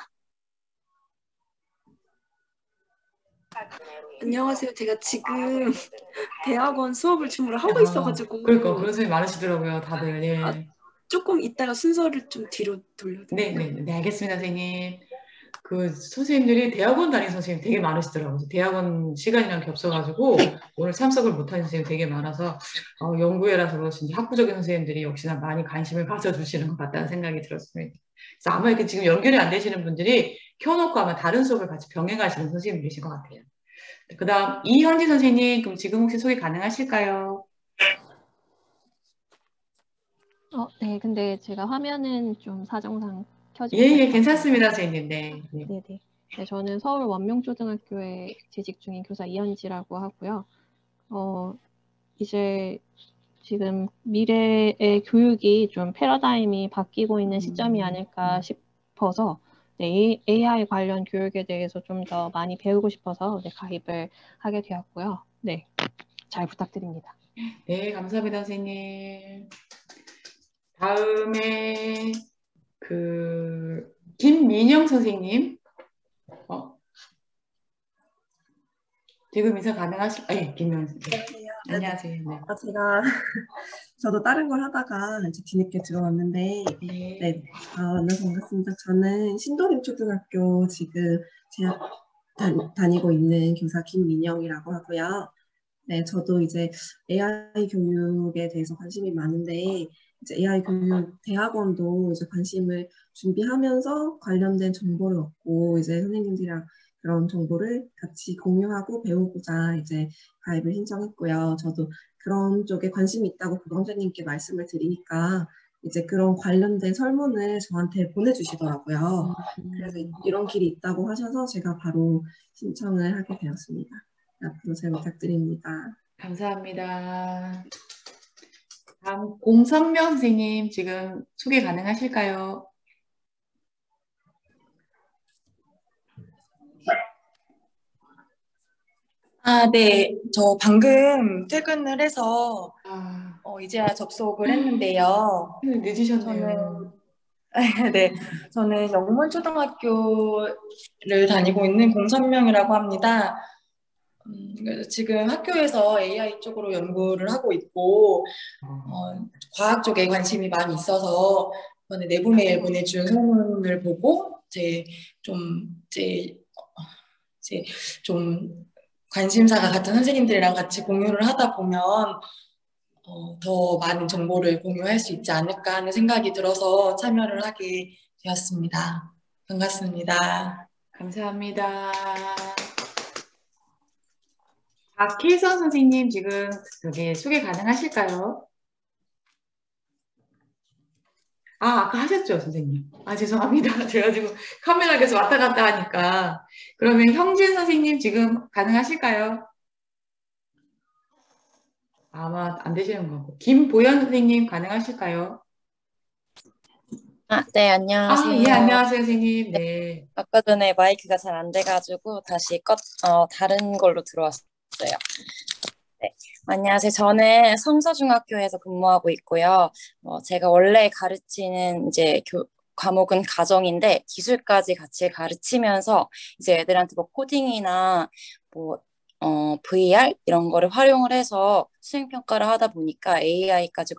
안녕하세요. 제가 지금 대학원 수업을 준비를 하고 있어가지고 그러니까 그런 선생님 많으시더라고요. 다들. 예. 조금 이따가 순서를 좀 뒤로 돌려드릴게요. 네, 알겠습니다, 선생님. 그 선생님들이 대학원 다니는 선생님 되게 많으시더라고요. 대학원 시간이랑 겹쳐가지고 오늘 참석을 못하는 선생님 되게 많아서 연구회라서 그렇신지 학부적인 선생님들이 역시나 많이 관심을 가져주시는 것 같다는 생각이 들었습니다. 그래서 아마 이렇게 지금 연결이 안 되시는 분들이 켜놓고 아마 다른 수업을 같이 병행하시는 선생님들이신 것 같아요. 그 다음 이현지 선생님, 그럼 지금 혹시 소개 가능하실까요? 네, 근데 제가 화면은 좀 사정상 켜지 예, 못해서. 괜찮습니다, 선생님. 네. 네. 네네. 네, 저는 서울 원명초등학교에 재직 중인 교사 이현지라고 하고요. 이제 지금 미래의 교육이 좀 패러다임이 바뀌고 있는 시점이 아닐까 싶어서 네, AI 관련 교육에 대해서 좀 더 많이 배우고 싶어서 네, 가입을 하게 되었고요. 네, 잘 부탁드립니다. 네, 감사합니다, 선생님. 다음에 김민영 선생님. 지금 인사 가능하실까요? 김민영 선생님. 안녕하세요. 안녕하세요. 네. 저도 다른 걸 하다가 이제 뒤늦게 들어왔는데, 네, 만나서 반갑습니다. 저는 신도림 초등학교 지금 재학 다니고 있는 교사 김민영이라고 하고요. 네, 저도 이제 AI 교육에 대해서 관심이 많은데, 이제 AI 교육 대학원도 이제 관심을 준비하면서 관련된 정보를 얻고, 이제 선생님들이랑 그런 정보를 같이 공유하고 배우고자 이제 가입을 신청했고요. 저도 그런 쪽에 관심이 있다고 교감자님께 말씀을 드리니까 이제 그런 관련된 설문을 저한테 보내주시더라고요. 그래서 이런 길이 있다고 하셔서 제가 바로 신청을 하게 되었습니다. 앞으로 잘 부탁드립니다. 감사합니다. 다음 공선명 선생님 지금 소개 가능하실까요? 네. 저 방금 퇴근을 해서 이제야 접속을 했는데요. 늦으셨네요. 저는 영문초등학교를 다니고 있는 공선명이라고 합니다. 그래서 지금 학교에서 AI 쪽으로 연구를 하고 있고 과학 쪽에 관심이 많이 있어서 이번에 내부메일 보내준 소문을 보고 좀 관심사가 같은 선생님들이랑 같이 공유를 하다 보면 더 많은 정보를 공유할 수 있지 않을까 하는 생각이 들어서 참여를 하게 되었습니다. 반갑습니다. 감사합니다. 박혜선 선생님 지금 소개 가능하실까요? 아까 하셨죠, 선생님. 죄송합니다. 제가 지금 카메라 계속 왔다 갔다 하니까. 그러면 형진 선생님 지금 가능하실까요? 아마 안 되시는 거고. 김보연 선생님 가능하실까요? 네, 안녕하세요. 예, 안녕하세요, 선생님. 네. 아까 전에 마이크가 잘 안 돼가지고 다시 다른 걸로 들어왔어요. 네, 안녕하세요. 저는 성서중학교에서 근무하고 있고요. 제가 원래 가르치는 이제 과목은 가정인데 기술까지 같이 가르치면서 이제 애들한테 뭐 코딩이나 VR 이런 거를 활용을 해서 수행평가를 하다 보니까 AI까지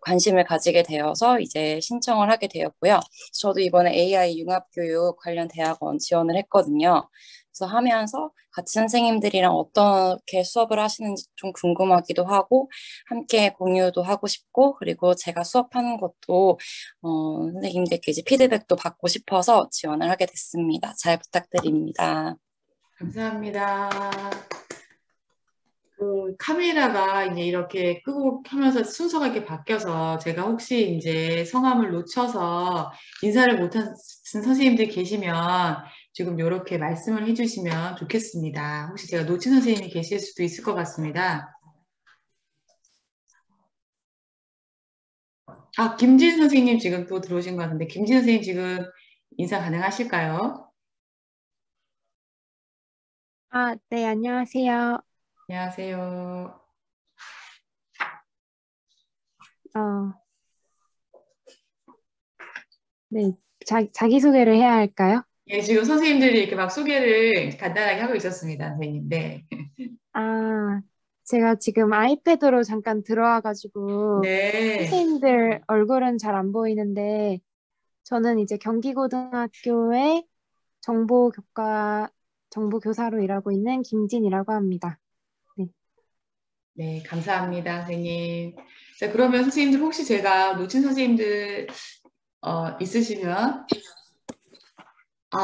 관심을 가지게 되어서 이제 신청을 하게 되었고요. 저도 이번에 AI 융합교육 관련 대학원 지원을 했거든요. 그래서 하면서 같이 선생님들이랑 어떻게 수업을 하시는지 좀 궁금하기도 하고 함께 공유도 하고 싶고 그리고 제가 수업하는 것도 선생님들께 이제 피드백도 받고 싶어서 지원을 하게 됐습니다. 잘 부탁드립니다. 감사합니다. 카메라가 이제 이렇게 끄고 켜면서 순서가 이렇게 바뀌어서 제가 혹시 이제 성함을 놓쳐서 인사를 못한 선생님들 계시면 지금 이렇게 말씀을 해주시면 좋겠습니다. 혹시 제가 놓친 선생님이 계실 수도 있을 것 같습니다. 김진 선생님 지금 또 들어오신 것 같은데 김진 선생님 지금 인사 가능하실까요? 네, 안녕하세요. 안녕하세요. 네, 자기소개를 해야 할까요? 예, 지금 선생님들이 이렇게 막 소개를 간단하게 하고 있었습니다, 선생님. 네. 제가 지금 아이패드로 잠깐 들어와가지고 선생님들 얼굴은 잘 안 보이는데 저는 이제 경기고등학교의 정보교사로 일하고 있는 김진이라고 합니다. 네, 감사합니다, 선생님. 자, 그러면 선생님들 혹시 제가 놓친 선생님들 있으시면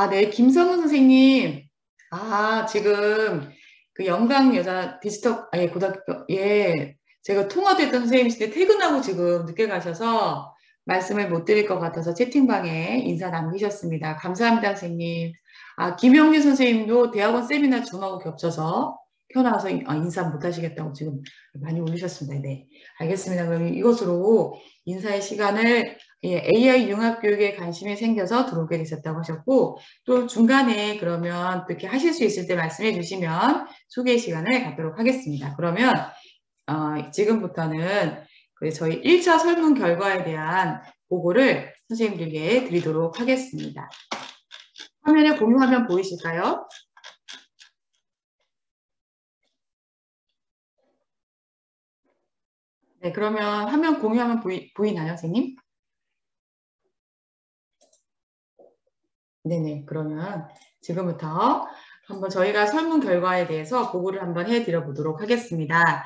네, 김성은 선생님. 지금 그 영광여자 고등학교 제가 통화도 했던 선생님이신데 퇴근하고 지금 늦게 가셔서 말씀을 못 드릴 것 같아서 채팅방에 인사 남기셨습니다. 감사합니다, 선생님. 김영진 선생님도 대학원 세미나 줌하고 겹쳐서 켜놔서 인사 못 하시겠다고 지금 많이 올리셨습니다. 네, 알겠습니다. 그럼 이것으로 인사의 시간을 AI 융합교육에 관심이 생겨서 들어오게 되셨다고 하셨고, 또 중간에 그러면 그렇게 하실 수 있을 때 말씀해 주시면 소개 시간을 갖도록 하겠습니다. 그러면 지금부터는 저희 1차 설문 결과에 대한 보고를 선생님들께 드리도록 하겠습니다. 화면에 공유화면 보이실까요? 네, 그러면 화면 공유화면 보이나요, 선생님? 네네, 그러면 지금부터 한번 저희가 설문 결과에 대해서 보고를 한번 해드려 보도록 하겠습니다.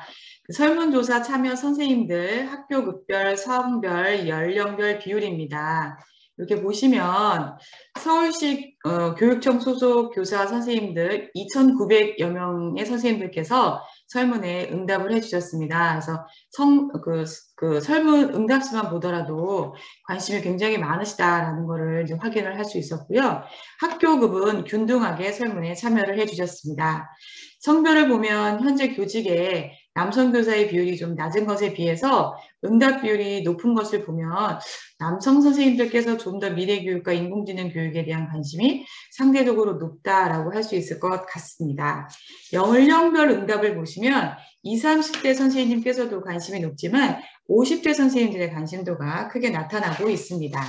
설문조사 참여 선생님들 학교급별, 성별, 연령별 비율입니다. 이렇게 보시면 서울시 교육청 소속 교사 선생님들 2,900여 명의 선생님들께서 설문에 응답을 해주셨습니다. 그래서 설문 응답수만 보더라도 관심이 굉장히 많으시다라는 것을 이제 확인을 할 수 있었고요. 학교급은 균등하게 설문에 참여를 해주셨습니다. 성별을 보면 현재 교직에 남성 교사의 비율이 좀 낮은 것에 비해서 응답 비율이 높은 것을 보면 남성 선생님들께서 좀 더 미래교육과 인공지능 교육에 대한 관심이 상대적으로 높다라고 할 수 있을 것 같습니다. 연령별 응답을 보시면 20, 30대 선생님께서도 관심이 높지만 50대 선생님들의 관심도가 크게 나타나고 있습니다.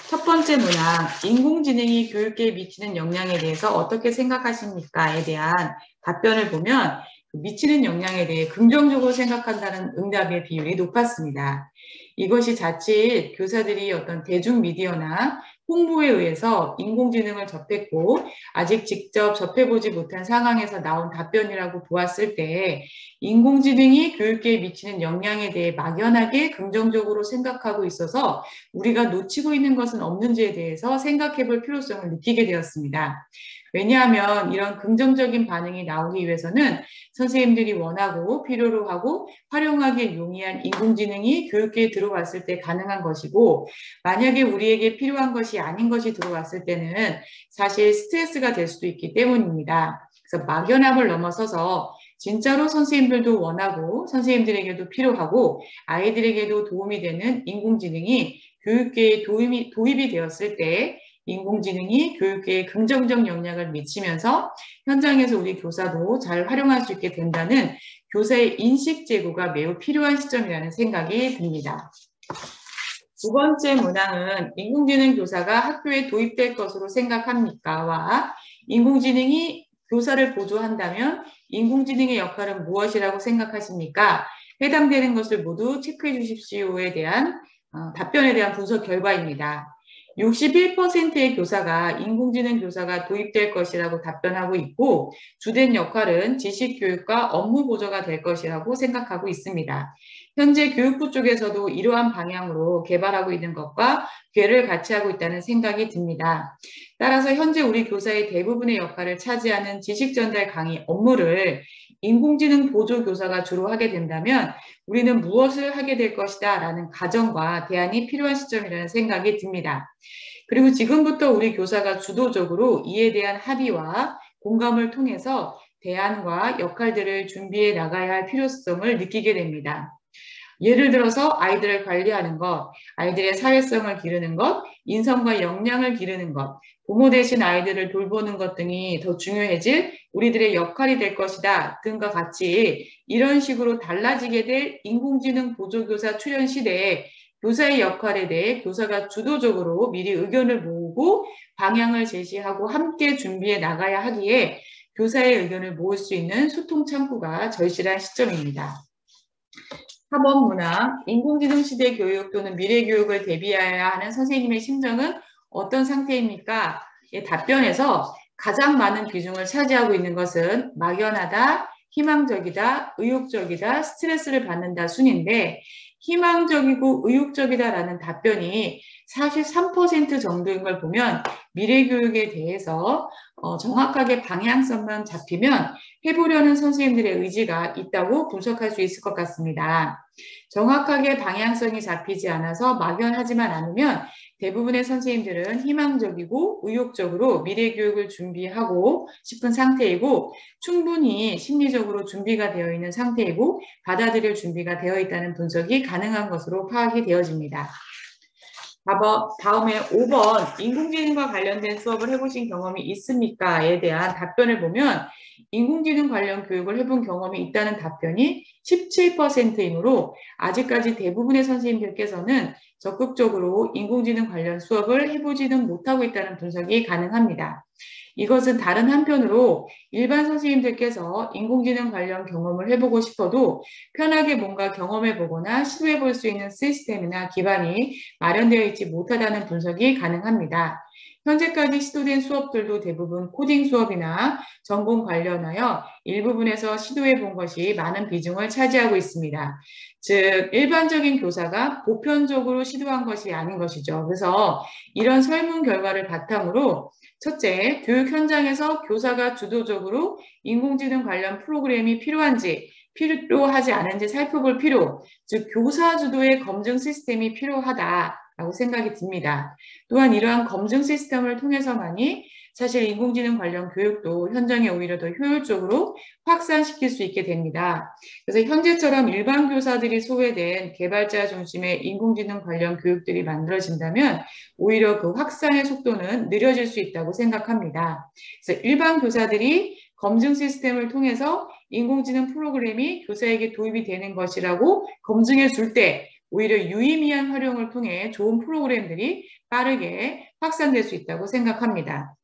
첫 번째 문항, 인공지능이 교육계에 미치는 영향에 대해서 어떻게 생각하십니까?에 대한 답변을 보면 미치는 영향에 대해 긍정적으로 생각한다는 응답의 비율이 높았습니다. 이것이 자칫 교사들이 어떤 대중미디어나 홍보에 의해서 인공지능을 접했고 아직 직접 접해보지 못한 상황에서 나온 답변이라고 보았을 때 인공지능이 교육계에 미치는 영향에 대해 막연하게 긍정적으로 생각하고 있어서 우리가 놓치고 있는 것은 없는지에 대해서 생각해 볼 필요성을 느끼게 되었습니다. 왜냐하면 이런 긍정적인 반응이 나오기 위해서는 선생님들이 원하고 필요로 하고 활용하기 용이한 인공지능이 교육계에 들어왔을 때 가능한 것이고 만약에 우리에게 필요한 것이 아닌 것이 들어왔을 때는 사실 스트레스가 될 수도 있기 때문입니다. 그래서 막연함을 넘어서서 진짜로 선생님들도 원하고 선생님들에게도 필요하고 아이들에게도 도움이 되는 인공지능이 교육계에 도입이 되었을 때 인공지능이 교육계에 긍정적 영향을 미치면서 현장에서 우리 교사도 잘 활용할 수 있게 된다는 교사의 인식 제고가 매우 필요한 시점이라는 생각이 듭니다. 두 번째 문항은 인공지능 교사가 학교에 도입될 것으로 생각합니까?와 인공지능이 교사를 보조한다면 인공지능의 역할은 무엇이라고 생각하십니까? 해당되는 것을 모두 체크해 주십시오에 대한 답변에 대한 분석 결과입니다. 61%의 교사가 인공지능 교사가 도입될 것이라고 답변하고 있고 주된 역할은 지식교육과 업무 보조가 될 것이라고 생각하고 있습니다. 현재 교육부 쪽에서도 이러한 방향으로 개발하고 있는 것과 궤를 같이 하고 있다는 생각이 듭니다. 따라서 현재 우리 교사의 대부분의 역할을 차지하는 지식 전달 강의 업무를 인공지능 보조 교사가 주로 하게 된다면 우리는 무엇을 하게 될 것이다 라는 가정과 대안이 필요한 시점이라는 생각이 듭니다. 그리고 지금부터 우리 교사가 주도적으로 이에 대한 합의와 공감을 통해서 대안과 역할들을 준비해 나가야 할 필요성을 느끼게 됩니다. 예를 들어서 아이들을 관리하는 것, 아이들의 사회성을 기르는 것, 인성과 역량을 기르는 것, 부모 대신 아이들을 돌보는 것 등이 더 중요해질 우리들의 역할이 될 것이다 등과 같이 이런 식으로 달라지게 될 인공지능 보조교사 출현 시대에 교사의 역할에 대해 교사가 주도적으로 미리 의견을 모으고 방향을 제시하고 함께 준비해 나가야 하기에 교사의 의견을 모을 수 있는 소통 창구가 절실한 시점입니다. 4번 문항, 인공지능 시대 교육 또는 미래 교육을 대비해야 하는 선생님의 심정은 어떤 상태입니까? 답변에서 가장 많은 비중을 차지하고 있는 것은 막연하다, 희망적이다, 의욕적이다, 스트레스를 받는다 순인데 희망적이고 의욕적이다라는 답변이 43% 정도인 걸 보면 미래 교육에 대해서 정확하게 방향성만 잡히면 해보려는 선생님들의 의지가 있다고 분석할 수 있을 것 같습니다. 정확하게 방향성이 잡히지 않아서 막연하지만 않으면 대부분의 선생님들은 희망적이고 의욕적으로 미래 교육을 준비하고 싶은 상태이고 충분히 심리적으로 준비가 되어 있는 상태이고 받아들일 준비가 되어 있다는 분석이 가능한 것으로 파악이 되어집니다. 다음에 5번 인공지능과 관련된 수업을 해보신 경험이 있습니까?에 대한 답변을 보면 인공지능 관련 교육을 해본 경험이 있다는 답변이 17%이므로 아직까지 대부분의 선생님들께서는 적극적으로 인공지능 관련 수업을 해보지는 못하고 있다는 분석이 가능합니다. 이것은 다른 한편으로 일반 선생님들께서 인공지능 관련 경험을 해보고 싶어도 편하게 뭔가 경험해보거나 시도해볼 수 있는 시스템이나 기반이 마련되어 있지 못하다는 분석이 가능합니다. 현재까지 시도된 수업들도 대부분 코딩 수업이나 전공 관련하여 일부분에서 시도해본 것이 많은 비중을 차지하고 있습니다. 즉 일반적인 교사가 보편적으로 시도한 것이 아닌 것이죠. 그래서 이런 설문 결과를 바탕으로 첫째, 교육 현장에서 교사가 주도적으로 인공지능 관련 프로그램이 필요한지 필요하지 않은지 살펴볼 필요, 즉 교사 주도의 검증 시스템이 필요하다라고 생각이 듭니다. 또한 이러한 검증 시스템을 통해서만이 사실 인공지능 관련 교육도 현장에 오히려 더 효율적으로 확산시킬 수 있게 됩니다. 그래서 현재처럼 일반 교사들이 소외된 개발자 중심의 인공지능 관련 교육들이 만들어진다면 오히려 그 확산의 속도는 느려질 수 있다고 생각합니다. 그래서 일반 교사들이 검증 시스템을 통해서 인공지능 프로그램이 교사에게 도입이 되는 것이라고 검증해 줄 때 오히려 유의미한 활용을 통해 좋은 프로그램들이 빠르게 확산될 수 있다고 생각합니다.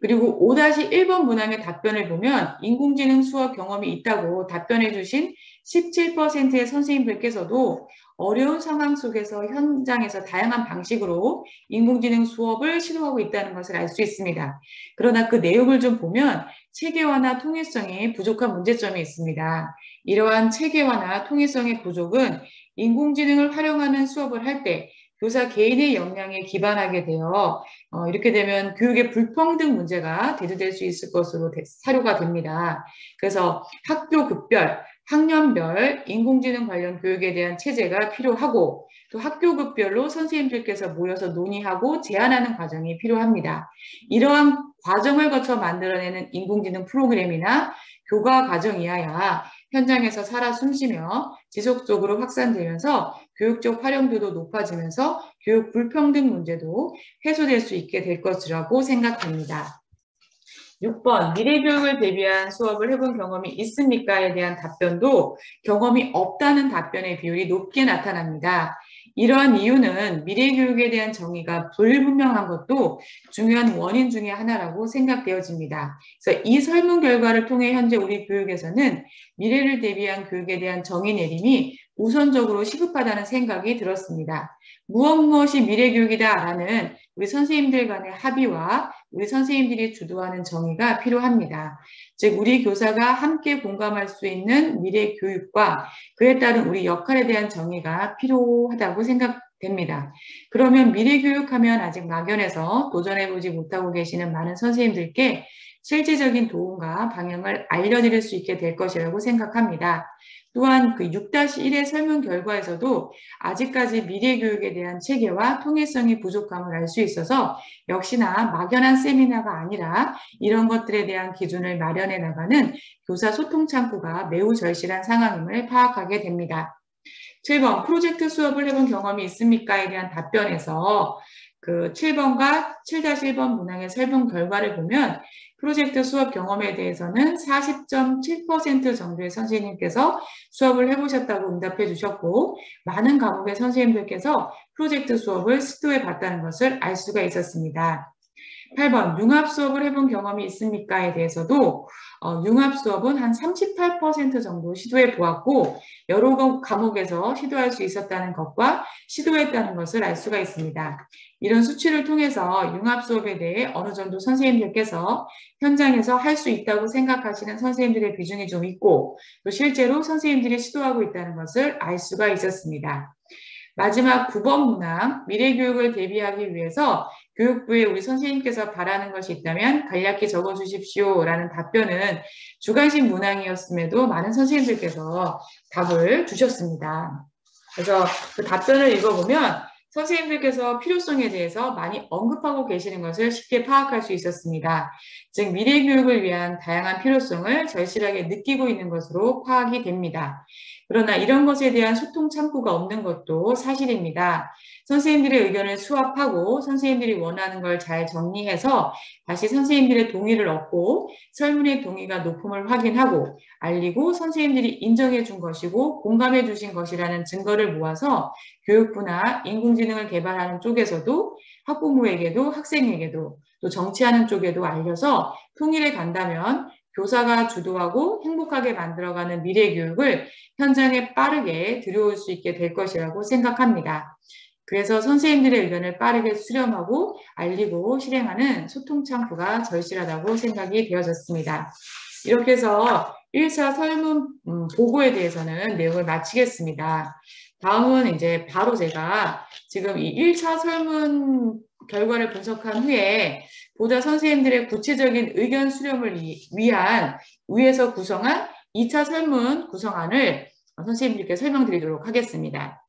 그리고 5-1번 문항의 답변을 보면 인공지능 수업 경험이 있다고 답변해 주신 17%의 선생님들께서도 어려운 상황 속에서 현장에서 다양한 방식으로 인공지능 수업을 시도하고 있다는 것을 알 수 있습니다. 그러나 그 내용을 좀 보면 체계화나 통일성이 부족한 문제점이 있습니다. 이러한 체계화나 통일성의 부족은 인공지능을 활용하는 수업을 할 때 교사 개인의 역량에 기반하게 되어 이렇게 되면 교육의 불평등 문제가 대두될 수 있을 것으로 사료가 됩니다. 그래서 학교 급별, 학년별 인공지능 관련 교육에 대한 체제가 필요하고 또 학교급별로 선생님들께서 모여서 논의하고 제안하는 과정이 필요합니다. 이러한 과정을 거쳐 만들어내는 인공지능 프로그램이나 교과 과정이어야 현장에서 살아 숨쉬며 지속적으로 확산되면서 교육적 활용도도 높아지면서 교육 불평등 문제도 해소될 수 있게 될 것이라고 생각합니다. 6번 미래교육을 대비한 수업을 해본 경험이 있습니까?에 대한 답변도 경험이 없다는 답변의 비율이 높게 나타납니다. 이러한 이유는 미래교육에 대한 정의가 불분명한 것도 중요한 원인 중에 하나라고 생각되어집니다. 그래서 이 설문 결과를 통해 현재 우리 교육에서는 미래를 대비한 교육에 대한 정의 내림이 우선적으로 시급하다는 생각이 들었습니다. 무엇이 미래교육이다라는 우리 선생님들 간의 합의와 우리 선생님들이 주도하는 정의가 필요합니다. 즉 우리 교사가 함께 공감할 수 있는 미래 교육과 그에 따른 우리 역할에 대한 정의가 필요하다고 생각됩니다. 그러면 미래 교육하면 아직 막연해서 도전해보지 못하고 계시는 많은 선생님들께 실질적인 도움과 방향을 알려드릴 수 있게 될 것이라고 생각합니다. 또한 그 6-1의 설문 결과에서도 아직까지 미래교육에 대한 체계와 통일성이 부족함을 알 수 있어서 역시나 막연한 세미나가 아니라 이런 것들에 대한 기준을 마련해 나가는 교사 소통 창구가 매우 절실한 상황임을 파악하게 됩니다. 7번 프로젝트 수업을 해본 경험이 있습니까?에 대한 답변에서 그 7번과 7-1번 문항의 설문 결과를 보면 프로젝트 수업 경험에 대해서는 40.7% 정도의 선생님께서 수업을 해보셨다고 응답해 주셨고 많은 과목의 선생님들께서 프로젝트 수업을 시도해 봤다는 것을 알 수가 있었습니다. 8번 융합 수업을 해본 경험이 있습니까?에 대해서도 융합 수업은 한 38% 정도 시도해 보았고 여러 과목에서 시도할 수 있었다는 것과 시도했다는 것을 알 수가 있습니다. 이런 수치를 통해서 융합 수업에 대해 어느 정도 선생님들께서 현장에서 할 수 있다고 생각하시는 선생님들의 비중이 좀 있고 또 실제로 선생님들이 시도하고 있다는 것을 알 수가 있었습니다. 마지막 9번 문항 미래교육을 대비하기 위해서 교육부에 우리 선생님께서 바라는 것이 있다면 간략히 적어주십시오 라는 답변은 주관식 문항이었음에도 많은 선생님들께서 답을 주셨습니다. 그래서 그 답변을 읽어보면 선생님들께서 필요성에 대해서 많이 언급하고 계시는 것을 쉽게 파악할 수 있었습니다. 즉 미래 교육을 위한 다양한 필요성을 절실하게 느끼고 있는 것으로 파악이 됩니다. 그러나 이런 것에 대한 소통 창구가 없는 것도 사실입니다. 선생님들의 의견을 수합하고 선생님들이 원하는 걸 잘 정리해서 다시 선생님들의 동의를 얻고 설문의 동의가 높음을 확인하고 알리고 선생님들이 인정해 준 것이고 공감해 주신 것이라는 증거를 모아서 교육부나 인공지능을 개발하는 쪽에서도 학부모에게도 학생에게도 또 정치하는 쪽에도 알려서 통일해 간다면 교사가 주도하고 행복하게 만들어가는 미래 교육을 현장에 빠르게 들여올 수 있게 될 것이라고 생각합니다. 그래서 선생님들의 의견을 빠르게 수렴하고 알리고 실행하는 소통 창구가 절실하다고 생각이 되어졌습니다. 이렇게 해서 1차 설문 보고에 대해서는 내용을 마치겠습니다. 다음은 이제 바로 제가 지금 이 1차 설문 결과를 분석한 후에 보다 선생님들의 구체적인 의견 수렴을 위한 위에서 구성한 2차 설문 구성안을 선생님들께 설명드리도록 하겠습니다.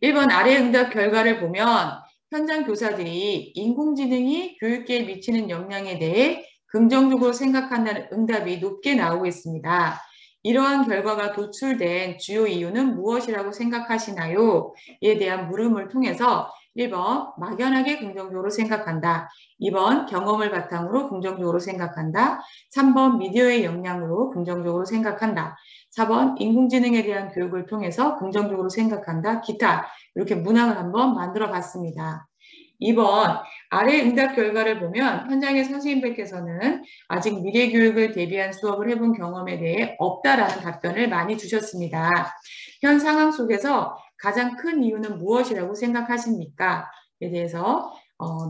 1번 아래 응답 결과를 보면 현장 교사들이 인공지능이 교육계에 미치는 영향에 대해 긍정적으로 생각한다는 응답이 높게 나오고 있습니다. 이러한 결과가 도출된 주요 이유는 무엇이라고 생각하시나요? 에 대한 물음을 통해서 1번 막연하게 긍정적으로 생각한다. 2번 경험을 바탕으로 긍정적으로 생각한다. 3번 미디어의 영향으로 긍정적으로 생각한다. 4번 인공지능에 대한 교육을 통해서 긍정적으로 생각한다. 기타 이렇게 문항을 한번 만들어 봤습니다. 2번 아래 응답 결과를 보면 현장의 선생님들께서는 아직 미래 교육을 대비한 수업을 해본 경험에 대해 없다라는 답변을 많이 주셨습니다. 현 상황 속에서 가장 큰 이유는 무엇이라고 생각하십니까? 에 대해서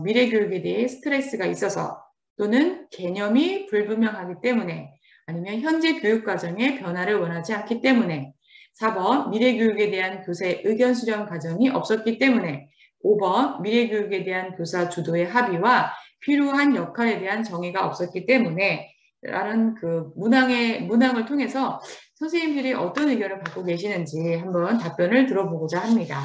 미래 교육에 대해 스트레스가 있어서 또는 개념이 불분명하기 때문에 아니면 현재 교육 과정의 변화를 원하지 않기 때문에 4번 미래 교육에 대한 교사의 의견 수렴 과정이 없었기 때문에 5번 미래교육에 대한 교사 주도의 합의와 필요한 역할에 대한 정의가 없었기 때문에 라는 그 문항을 통해서 선생님들이 어떤 의견을 갖고 계시는지 한번 답변을 들어보고자 합니다.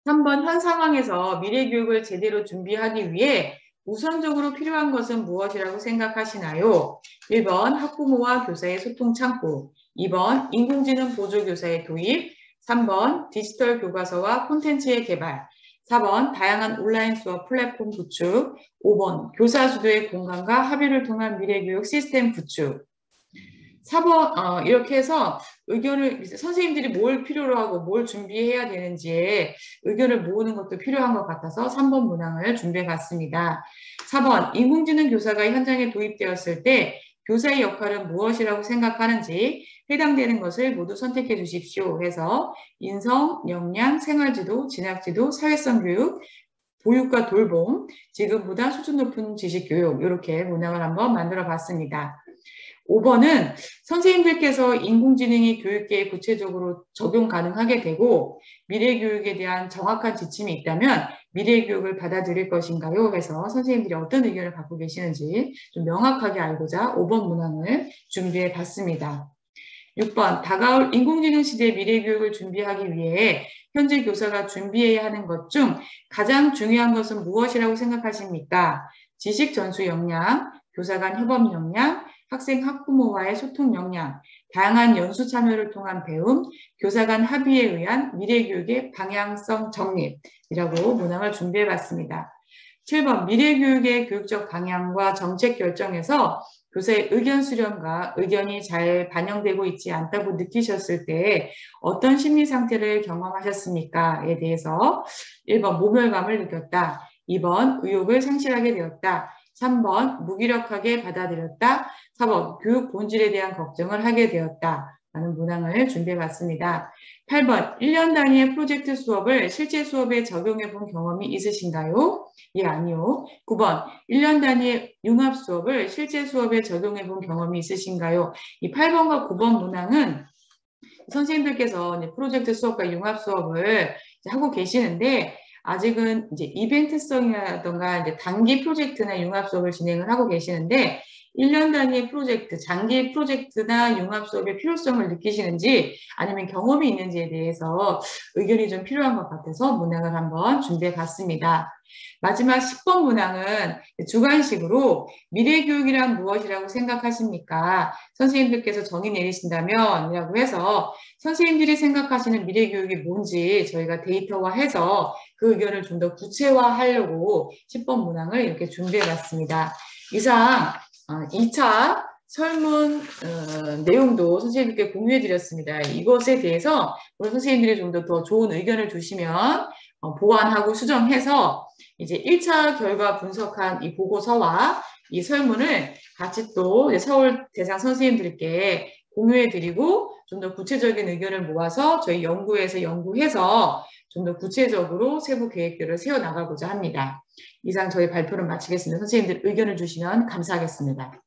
3번 현 상황에서 미래교육을 제대로 준비하기 위해 우선적으로 필요한 것은 무엇이라고 생각하시나요? 1번 학부모와 교사의 소통 창구, 2번 인공지능 보조교사의 도입, 3번 디지털 교과서와 콘텐츠의 개발, 4번 다양한 온라인 수업 플랫폼 구축, 5번 교사 주도의 공간과 합의를 통한 미래교육 시스템 구축. 4번 이렇게 해서 의견을 선생님들이 뭘 필요로 하고 뭘 준비해야 되는지에 의견을 모으는 것도 필요한 것 같아서 3번 문항을 준비해 봤습니다. 4번 인공지능 교사가 현장에 도입되었을 때 교사의 역할은 무엇이라고 생각하는지 해당되는 것을 모두 선택해 주십시오. 해서 인성, 역량, 생활지도, 진학지도, 사회성 교육, 보육과 돌봄, 지금보다 수준 높은 지식교육 이렇게 문항을 한번 만들어 봤습니다. 5번은 선생님들께서 인공지능이 교육계에 구체적으로 적용 가능하게 되고 미래교육에 대한 정확한 지침이 있다면 미래교육을 받아들일 것인가요? 해서 선생님들이 어떤 의견을 갖고 계시는지 좀 명확하게 알고자 5번 문항을 준비해 봤습니다. 6번 다가올 인공지능 시대 미래교육을 준비하기 위해 현재 교사가 준비해야 하는 것 중 가장 중요한 것은 무엇이라고 생각하십니까? 지식 전수 역량, 교사 간 협업 역량, 학생 학부모와의 소통 역량, 다양한 연수 참여를 통한 배움, 교사 간 합의에 의한 미래교육의 방향성 정립이라고 문항을 준비해 봤습니다. 7번 미래교육의 교육적 방향과 정책 결정에서 교사의 의견 수렴과 의견이 잘 반영되고 있지 않다고 느끼셨을 때 어떤 심리 상태를 경험하셨습니까? 에 대해서 1번 모멸감을 느꼈다, 2번 의욕을 상실하게 되었다, 3번 무기력하게 받아들였다, 4번 교육 본질에 대한 걱정을 하게 되었다 라는 문항을 준비해 봤습니다. 8번 1년 단위의 프로젝트 수업을 실제 수업에 적용해 본 경험이 있으신가요? 예, 아니요. 9번 1년 단위의 융합 수업을 실제 수업에 적용해 본 경험이 있으신가요? 이 8번과 9번 문항은 선생님들께서 프로젝트 수업과 융합 수업을 하고 계시는데 아직은 이제 이벤트성이라던가 이제 단기 프로젝트나 융합 수업을 진행을 하고 계시는데 1년 단위의 프로젝트, 장기 프로젝트나 융합 수업의 필요성을 느끼시는지 아니면 경험이 있는지에 대해서 의견이 좀 필요한 것 같아서 문항을 한번 준비해 봤습니다. 마지막 10번 문항은 주관식으로 미래교육이란 무엇이라고 생각하십니까? 선생님들께서 정의 내리신다면 이라고 해서 선생님들이 생각하시는 미래교육이 뭔지 저희가 데이터화해서 그 의견을 좀 더 구체화하려고 10번 문항을 이렇게 준비해 봤습니다. 이상 2차 설문 내용도 선생님들께 공유해 드렸습니다. 이것에 대해서 우리 선생님들이 좀 더 좋은 의견을 주시면 보완하고 수정해서 이제 1차 결과 분석한 이 보고서와 이 설문을 같이 또 서울 대상 선생님들께 공유해 드리고 좀 더 구체적인 의견을 모아서 저희 연구에서 연구해서 좀 더 구체적으로 세부 계획들을 세워 나가고자 합니다. 이상 저희 발표를 마치겠습니다. 선생님들 의견을 주시면 감사하겠습니다.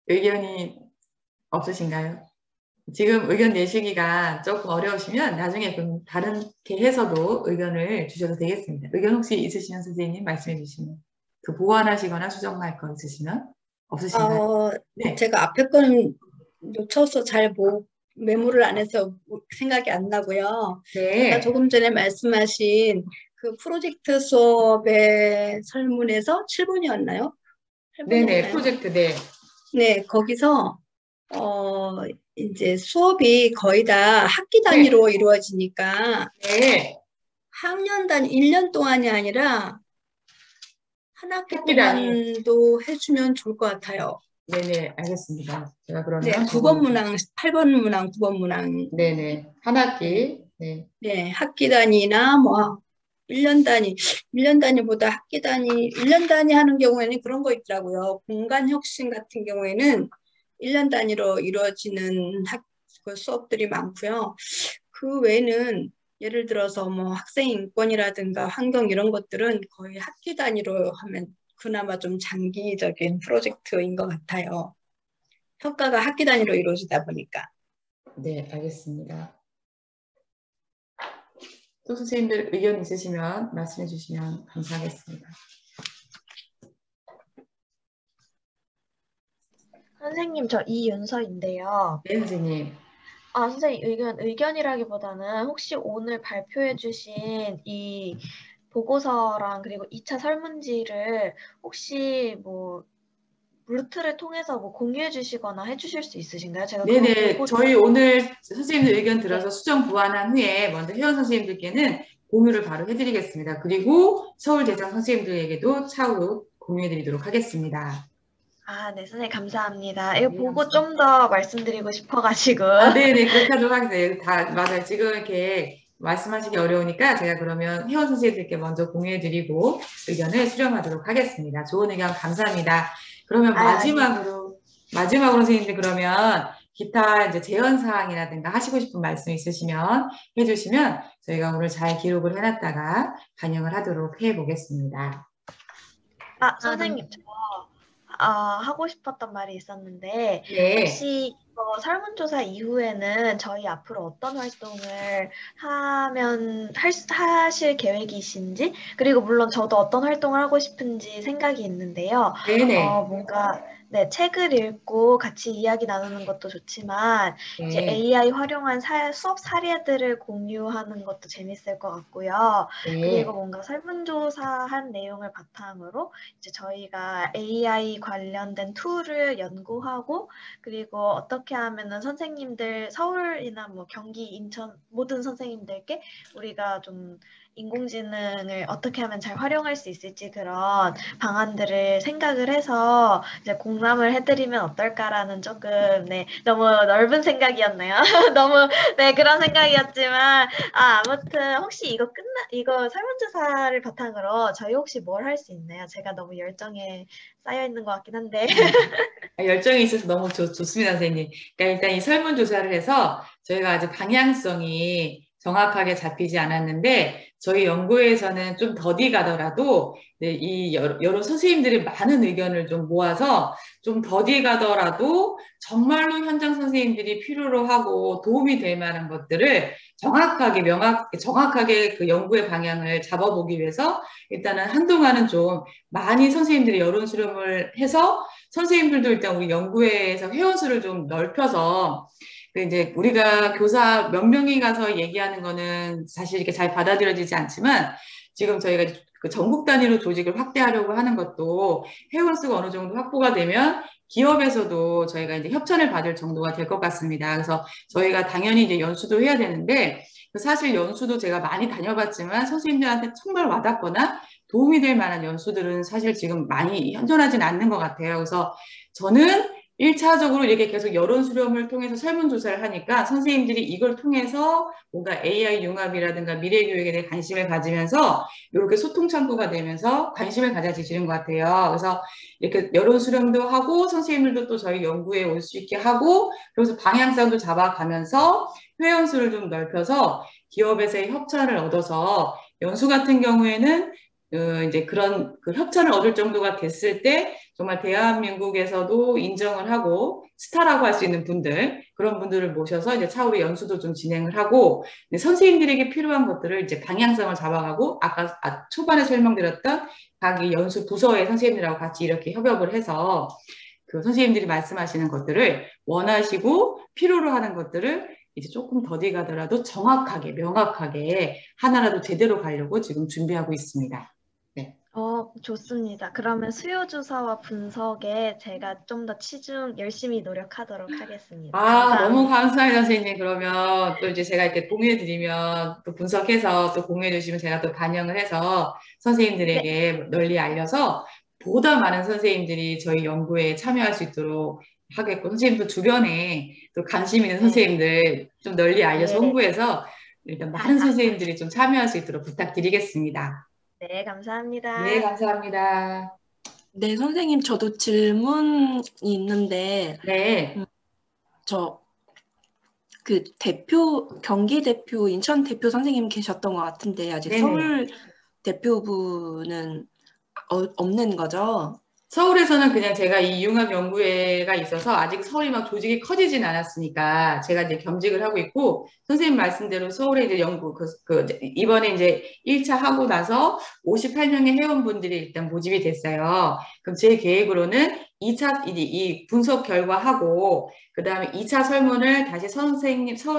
의견이 없으신가요? 지금 의견 내시기가 조금 어려우시면 나중에 그럼 다르게 해서도 의견을 주셔도 되겠습니다. 의견 혹시 있으시면 선생님 말씀해 주시면 그 보완하시거나 수정할 거 있으시면 없으신가요? 네. 제가 앞에 거는 놓쳐서 잘 메모를 안 해서 생각이 안 나고요. 네. 아까 조금 전에 말씀하신 그 프로젝트 수업의 설문에서 7번이었나요? 네네, 프로젝트, 네. 네, 거기서 이제 수업이 거의 다 학기 단위로 이루어지니까 학년 단위 1년 동안이 아니라 한 학기 동안도 해주면 좋을 것 같아요. 네네, 알겠습니다. 제가 그러면 네, 9번 문항, 8번 문항, 9번 문항. 네네, 한 학기. 네. 네, 학기 단위나 뭐 1년 단위, 1년 단위보다 학기 단위, 1년 단위 하는 경우에는 그런 거 있더라고요. 공간 혁신 같은 경우에는 1년 단위로 이루어지는 그 수업들이 많고요. 그 외에는 예를 들어서 뭐 학생 인권이라든가 환경 이런 것들은 거의 학기 단위로 하면 그나마 좀 장기적인 프로젝트인 것 같아요. 평가가 학기 단위로 이루어지다 보니까. 네, 알겠습니다. 또 선생님들 의견 있으시면 말씀해 주시면 감사하겠습니다. 선생님, 저 이윤서인데요. 네, 선생님. 선생님, 의견이라기보다는 혹시 오늘 발표해 주신 이 보고서랑 그리고 2차 설문지를 혹시 뭐 루트를 통해서 뭐 공유해 주시거나 해 주실 수 있으신가요? 제가 네네, 저희 오늘 선생님들 의견 들어서 수정 보완한 후에 먼저 회원 선생님들께는 공유를 바로 해드리겠습니다. 그리고 서울 대상 선생님들에게도 차후 공유해 드리도록 하겠습니다. 네, 선생님 감사합니다. 이거 보고 좀 더 말씀드리고 싶어가지고. 네네, 그렇게 하도록 하겠습니다. 맞아요. 지금 이렇게 말씀하시기 어려우니까 제가 그러면 회원 선생님들께 먼저 공유해드리고 의견을 수렴하도록 하겠습니다. 좋은 의견 감사합니다. 그러면 마지막으로 선생님들 그러면 기타 이제 제언 사항이라든가 하시고 싶은 말씀 있으시면 해주시면 저희가 오늘 잘 기록을 해놨다가 반영을 하도록 해보겠습니다. 선생님, 하고 싶었던 말이 있었는데, 네. 혹시 이거 설문조사 이후에는 저희 앞으로 어떤 활동을 하실 계획이신지, 그리고 물론 저도 어떤 활동을 하고 싶은지 생각이 있는데요. 네네. 뭔가 책을 읽고 같이 이야기 나누는 것도 좋지만 이제 AI 활용한 수업 사례들을 공유하는 것도 재밌을 것 같고요. 그리고 뭔가 설문조사한 내용을 바탕으로 이제 저희가 AI 관련된 툴을 연구하고 그리고 어떻게 하면은 선생님들 서울이나 뭐 경기, 인천 모든 선생님들께 우리가 좀 인공지능을 어떻게 하면 잘 활용할 수 있을지 그런 방안들을 생각을 해서 이제 공람을 해드리면 어떨까라는 조금 너무 넓은 생각이었네요. 너무 그런 생각이었지만 아무튼 혹시 이거 설문조사를 바탕으로 저희 혹시 뭘 할 수 있나요? 제가 너무 열정에 쌓여 있는 것 같긴 한데. 열정이 있어서 너무 좋습니다, 선생님. 그러니까 일단 이 설문조사를 해서 저희가 아주 방향성이 정확하게 잡히지 않았는데 저희 연구에서는 좀 더디 가더라도 네, 이 여러 선생님들이 많은 의견을 좀 모아서 좀 더디 가더라도 정말로 현장 선생님들이 필요로 하고 도움이 될 만한 것들을 정확하게 그 연구의 방향을 잡아보기 위해서 일단은 한동안은 좀 많이 선생님들이 여론 수렴을 해서 선생님들도 일단 우리 연구회에서 회원수를 좀 넓혀서 이제 우리가 교사 몇 명이 가서 얘기하는 거는 사실 이렇게 잘 받아들여지지 않지만 지금 저희가 그 전국 단위로 조직을 확대하려고 하는 것도 회원 수가 어느 정도 확보가 되면 기업에서도 저희가 이제 협찬을 받을 정도가 될 것 같습니다. 그래서 저희가 당연히 이제 연수도 해야 되는데 사실 연수도 제가 많이 다녀봤지만 선생님들한테 정말 와닿거나 도움이 될 만한 연수들은 사실 지금 많이 현존하진 않는 것 같아요. 그래서 저는 1차적으로 이렇게 계속 여론 수렴을 통해서 설문조사를 하니까 선생님들이 이걸 통해서 뭔가 AI 융합이라든가 미래교육에 대해 관심을 가지면서 이렇게 소통 창구가 되면서 관심을 가져주시는 것 같아요. 그래서 이렇게 여론 수렴도 하고 선생님들도 또 저희 연구에 올 수 있게 하고 그래서 방향성도 잡아가면서 회원수를 좀 넓혀서 기업에서의 협찬을 얻어서 연수 같은 경우에는 이제 그런 그 협찬을 얻을 정도가 됐을 때 정말 대한민국에서도 인정을 하고 스타라고 할 수 있는 분들 그런 분들을 모셔서 이제 차후에 연수도 좀 진행을 하고 선생님들에게 필요한 것들을 이제 방향성을 잡아가고 아까 초반에 설명드렸던 각 이 연수 부서의 선생님들하고 같이 이렇게 협업을 해서 그 선생님들이 말씀하시는 것들을 원하시고 필요로 하는 것들을 이제 조금 더디 가더라도 정확하게 명확하게 하나라도 제대로 가려고 지금 준비하고 있습니다. 네. 좋습니다. 그러면 수요조사와 분석에 제가 좀 더 열심히 노력하도록 하겠습니다. 감사합니다. 너무 감사해요, 선생님. 그러면 또 이제 제가 이렇게 공유해드리면 또 분석해서 또 공유해주시면 제가 또 반영을 해서 선생님들에게 널리 알려서 보다 많은 선생님들이 저희 연구에 참여할 수 있도록 하겠고, 선생님도 주변에 또 관심 있는 선생님들 좀 널리 알려서 홍보해서 일단 많은 선생님들이 좀 참여할 수 있도록 부탁드리겠습니다. 네, 감사합니다. 네, 감사합니다. 네, 선생님, 저도 질문이 있는데, 네. 경기 대표, 인천 대표 선생님 계셨던 것 같은데, 아직 네네. 서울 대표부는 없는 거죠? 서울에서는 그냥 제가 이 융합연구회가 있어서 아직 서울이 막 조직이 커지진 않았으니까 제가 이제 겸직을 하고 있고 선생님 말씀대로 서울에 이제 이번에 이제 1차 하고 나서 58명의 회원분들이 일단 모집이 됐어요. 그럼 제 계획으로는 2차 이 분석 결과하고 그 다음에 2차 설문을 다시 서울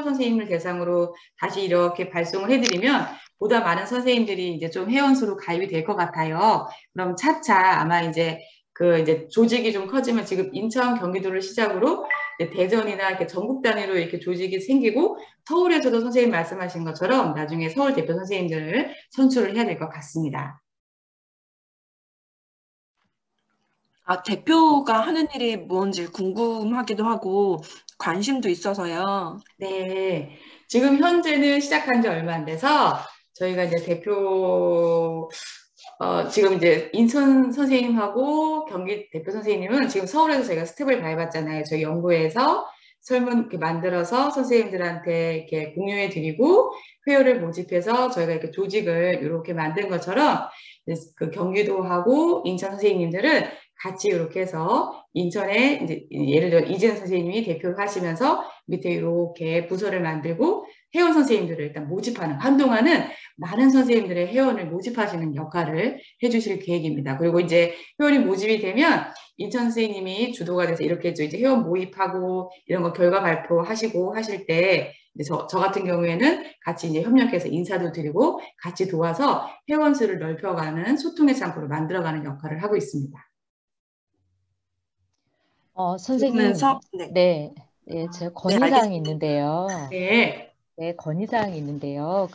선생님을 대상으로 다시 이렇게 발송을 해드리면 보다 많은 선생님들이 이제 좀 회원수로 가입이 될 것 같아요. 그럼 차차 아마 이제 이제 조직이 좀 커지면 지금 인천, 경기도를 시작으로 대전이나 이렇게 전국 단위로 이렇게 조직이 생기고 서울에서도 선생님 말씀하신 것처럼 나중에 서울 대표 선생님들을 선출을 해야 될 것 같습니다. 대표가 하는 일이 뭔지 궁금하기도 하고 관심도 있어서요. 네, 지금 현재는 시작한 지 얼마 안 돼서 저희가 이제 지금 이제 인천 선생님하고 경기 대표 선생님은 지금 서울에서 저희가 스텝을 밟았잖아요. 저희 연구회에서 설문 이렇게 만들어서 선생님들한테 이렇게 공유해 드리고 회원을 모집해서 저희가 이렇게 조직을 이렇게 만든 것처럼 그 경기도하고 인천 선생님들은 같이 이렇게 해서 인천에 이제 예를 들어 이재현 선생님이 대표를 하시면서 밑에 이렇게 부서를 만들고 회원 선생님들을 일단 모집하는 한동안은 많은 선생님들의 회원을 모집하시는 역할을 해주실 계획입니다. 그리고 이제 회원이 모집이 되면 인천 선생님이 주도가 돼서 이렇게 이제 회원 모집하고 이런 거 결과 발표하시고 하실 때 저 같은 경우에는 같이 이제 협력해서 인사도 드리고 같이 도와서 회원 수를 넓혀가는 소통의 창구를 만들어가는 역할을 하고 있습니다. 선생님, 네, 제가 건의사항이 있는데요. 네. 네, 건의사항이 있는데요.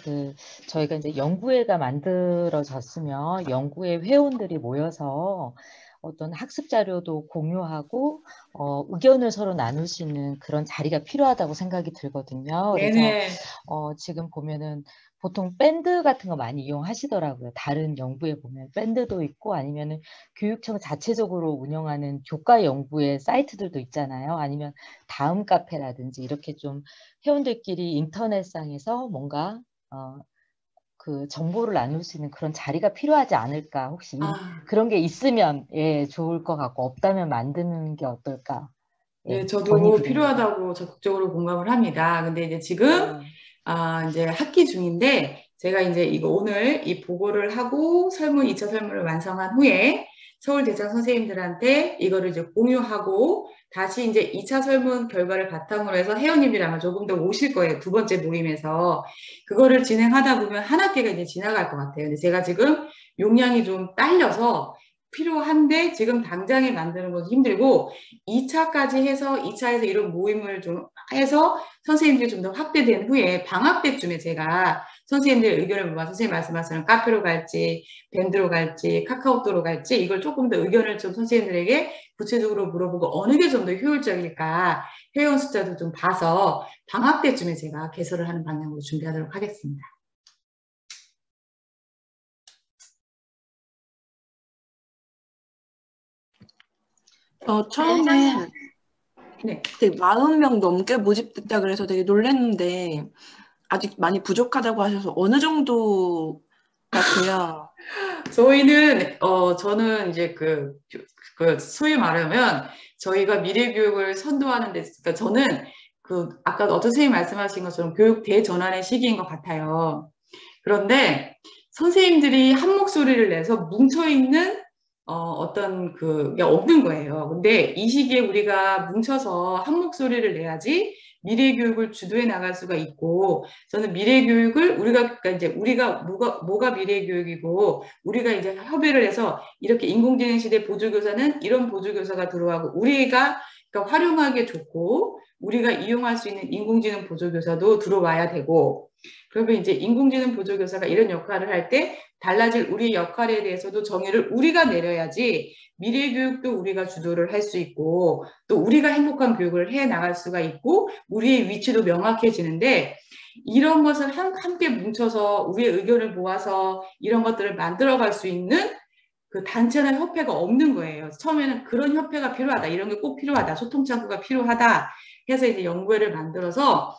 저희가 이제 연구회가 만들어졌으면 연구회 회원들이 모여서 어떤 학습 자료도 공유하고 의견을 서로 나눌 수 있는 그런 자리가 필요하다고 생각이 들거든요. 그래서 네네. 지금 보면은 보통 밴드 같은 거 많이 이용하시더라고요. 다른 연구에 보면 밴드도 있고 아니면은 교육청 자체적으로 운영하는 교과 연구의 사이트들도 있잖아요. 아니면 다음 카페라든지 이렇게 좀 회원들끼리 인터넷상에서 뭔가 그 정보를 나눌 수 있는 그런 자리가 필요하지 않을까. 혹시 그런 게 있으면 예, 좋을 것 같고 없다면 만드는 게 어떨까. 예, 네, 저도 건의드립니다. 필요하다고 적극적으로 공감을 합니다. 근데 이제 지금 이제 학기 중인데 제가 이제 이거 오늘 이 보고를 하고 2차 설문을 완성한 후에 서울대전 선생님들한테 이거를 이제 공유하고 다시 이제 2차 설문 결과를 바탕으로 해서 회원님들이 아마 조금 더 오실 거예요. 두 번째 모임에서. 그거를 진행하다 보면 한 학기가 이제 지나갈 것 같아요. 근데 제가 지금 용량이 좀 딸려서 필요한데 지금 당장에 만드는 건 힘들고 2차까지 해서 2차에서 이런 모임을 좀 해서 선생님들이 좀 더 확대된 후에 방학 때쯤에 제가 선생님들의 의견을 모아 선생님 말씀하신 카페로 갈지 밴드로 갈지 카카오톡으로 갈지 이걸 조금 더 의견을 좀 선생님들에게 구체적으로 물어보고 어느 게 좀 더 효율적일까 회원 숫자도 좀 봐서 방학 때쯤에 제가 개설을 하는 방향으로 준비하도록 하겠습니다. 처음에 네. 되게 40명 넘게 모집됐다 그래서 되게 놀랐는데 아직 많이 부족하다고 하셔서 어느 정도가 돼야 저희는 저는 이제 그 소위 말하면 저희가 미래 교육을 선도하는 데 그러니까 저는 그 아까 어떤 선생님 말씀하신 것처럼 교육 대전환의 시기인 것 같아요. 그런데 선생님들이 한 목소리를 내서 뭉쳐 있는 어떤 그게 없는 거예요. 근데 이 시기에 우리가 뭉쳐서 한 목소리를 내야지 미래 교육을 주도해 나갈 수가 있고, 저는 미래 교육을 그러니까 이제 우리가 뭐가 미래 교육이고, 우리가 이제 협의를 해서 이렇게 인공지능 시대 보조교사는 이런 보조교사가 들어가고, 우리가 그러니까 활용하기 좋고, 우리가 이용할 수 있는 인공지능 보조교사도 들어와야 되고, 그러면 이제 인공지능 보조교사가 이런 역할을 할 때 달라질 우리 역할에 대해서도 정의를 우리가 내려야지 미래 교육도 우리가 주도를 할 수 있고 또 우리가 행복한 교육을 해 나갈 수가 있고 우리의 위치도 명확해지는데 이런 것을 함께 뭉쳐서 우리의 의견을 모아서 이런 것들을 만들어갈 수 있는 그 단체나 협회가 없는 거예요. 처음에는 그런 협회가 필요하다. 이런 게 꼭 필요하다. 소통창구가 필요하다. 해서 이제 연구회를 만들어서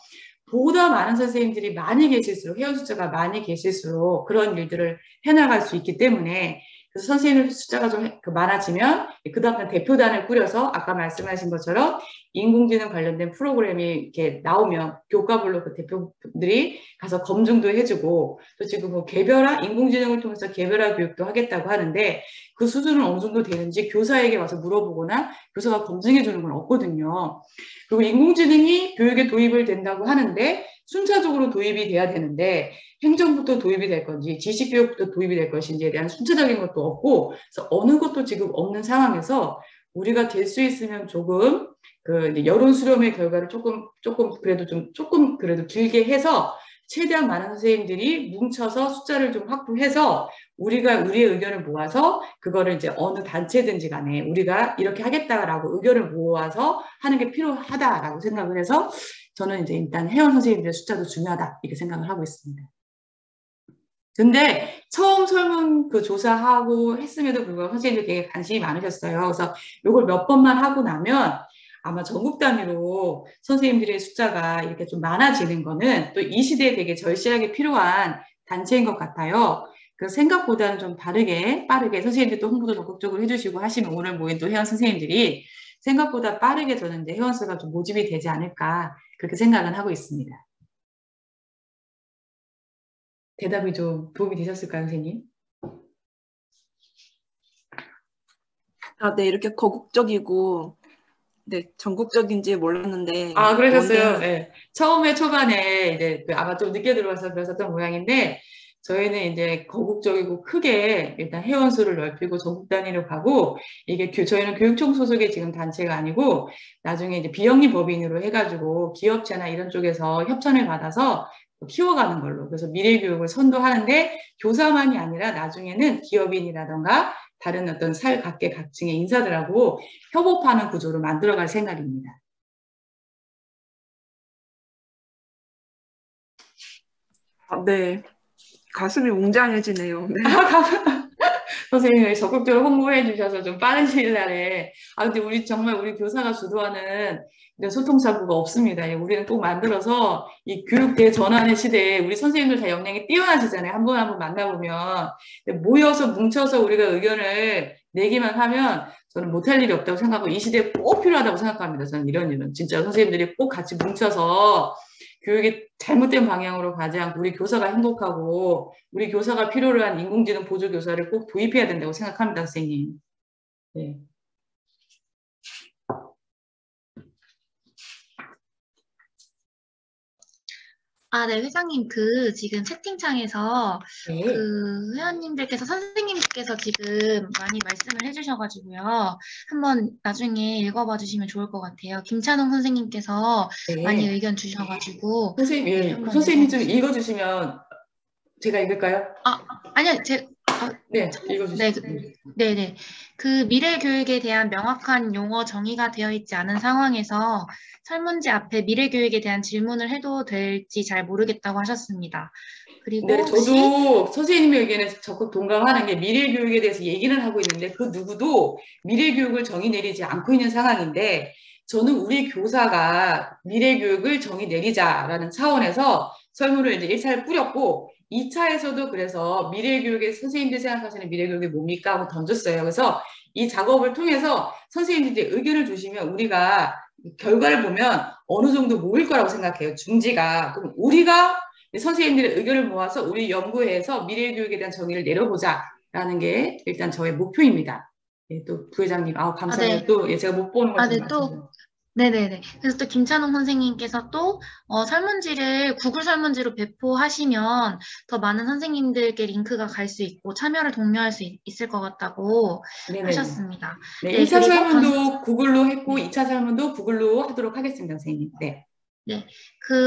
보다 많은 선생님들이 많이 계실수록 회원 숫자가 많이 계실수록 그런 일들을 해나갈 수 있기 때문에 그래서 선생님 숫자가 좀 많아지면 그 다음에 대표단을 꾸려서 아까 말씀하신 것처럼 인공지능 관련된 프로그램이 이렇게 나오면 교과별로 그 대표들이 가서 검증도 해주고 또 지금 뭐 인공지능을 통해서 개별화 교육도 하겠다고 하는데 그 수준은 어느 정도 되는지 교사에게 와서 물어보거나 교사가 검증해 주는 건 없거든요. 그리고 인공지능이 교육에 도입을 된다고 하는데 순차적으로 도입이 돼야 되는데 행정부터 도입이 될 건지 지식교육부터 도입이 될 것인지에 대한 순차적인 것도 없고 그래서 어느 것도 지금 없는 상황에서 우리가 될 수 있으면 조금 그 여론 수렴의 결과를 조금 그래도 길게 해서 최대한 많은 선생님들이 뭉쳐서 숫자를 좀 확보해서 우리가 우리의 의견을 모아서 그거를 이제 어느 단체든지 간에 우리가 이렇게 하겠다라고 의견을 모아서 하는 게 필요하다라고 생각을 해서 저는 이제 일단 회원 선생님들의 숫자도 중요하다 이렇게 생각을 하고 있습니다. 근데 처음 설문 그 조사하고 했음에도 불구하고 선생님들 되게 관심이 많으셨어요. 그래서 이걸 몇 번만 하고 나면 아마 전국 단위로 선생님들의 숫자가 이렇게 좀 많아지는 거는 또 이 시대에 되게 절실하게 필요한 단체인 것 같아요. 그 생각보다는 좀 빠르게 선생님들도 홍보도 적극적으로 해주시고 하시면 오늘 모인 또 회원 선생님들이 생각보다 빠르게 저는 이제 회원 수가 좀 모집이 되지 않을까 그렇게 생각은 하고 있습니다. 대답이 좀 도움이 되셨을까요, 선생님? 네, 이렇게 거국적이고 네, 전국적인지 몰랐는데 그러셨어요. 네. 처음에 초반에 이제 아마 좀 늦게 들어와서 그랬었던 모양인데 저희는 이제 거국적이고 크게 일단 회원 수를 넓히고 전국 단위로 가고 이게 저희는 교육청 소속의 지금 단체가 아니고 나중에 이제 비영리 법인으로 해가지고 기업체나 이런 쪽에서 협찬을 받아서 키워가는 걸로 그래서 미래 교육을 선도하는데 교사만이 아니라 나중에는 기업인이라던가 다른 어떤 각계각층의 인사들하고 협업하는 구조로 만들어갈 생각입니다. 네. 가슴이 웅장해지네요. 네. 선생님이 적극적으로 홍보해 주셔서 좀 빠른 시일 내에 근데 우리 정말 우리 교사가 주도하는 이런 소통 창구가 없습니다. 예, 우리는 꼭 만들어서 이 교육대 전환의 시대에 우리 선생님들 다 역량이 뛰어나시잖아요. 한 번 한 번 만나보면 모여서 뭉쳐서 우리가 의견을 내기만 하면 저는 못할 일이 없다고 생각하고 이 시대에 꼭 필요하다고 생각합니다. 저는 이런 일은 진짜 선생님들이 꼭 같이 뭉쳐서 교육이 잘못된 방향으로 가지 않고 우리 교사가 행복하고 우리 교사가 필요로 한 인공지능 보조 교사를 꼭 도입해야 된다고 생각합니다, 선생님. 네. 네, 회장님, 지금 채팅창에서 회원님들께서, 선생님께서 지금 많이 말씀을 해주셔가지고요. 한번 나중에 읽어봐 주시면 좋을 것 같아요. 김찬홍 선생님께서 많이 의견 주셔가지고. 선생님, 선생님이 좀 읽어주시면 제가 읽을까요? 아니요, 네, 읽어주시죠. 네네. 미래 교육에 대한 명확한 용어 정의가 되어 있지 않은 상황에서 설문지 앞에 미래 교육에 대한 질문을 해도 될지 잘 모르겠다고 하셨습니다. 그리고 네, 저도 선생님의 의견에 적극 동감하는 게 미래 교육에 대해서 얘기는 하고 있는데 그 누구도 미래 교육을 정의 내리지 않고 있는 상황인데 저는 우리 교사가 미래 교육을 정의 내리자라는 차원에서 설문을 이제 1차를 뿌렸고 2차에서도 그래서 미래 교육의 선생님들이 생각하시는 미래 교육이 뭡니까 하고 던졌어요. 그래서 이 작업을 통해서 선생님들이 의견을 주시면 우리가 결과를 보면 어느 정도 모일 거라고 생각해요. 중지가. 그럼 우리가 선생님들의 의견을 모아서 우리 연구회에서 미래 교육에 대한 정의를 내려보자라는 게 일단 저의 목표입니다. 예, 또 부회장님, 감사해요. 네. 또 제가 못 보는 거 네, 네네네. 그래서 또 김찬홍 선생님께서 또 설문지를 구글 설문지로 배포하시면 더 많은 선생님들께 링크가 갈 수 있고 참여를 독려할 수 있을 것 같다고 하셨습니다. 네, 1차 설문도 구글로 했고 2차 설문도 구글로 하도록 하겠습니다, 선생님. 네. 네,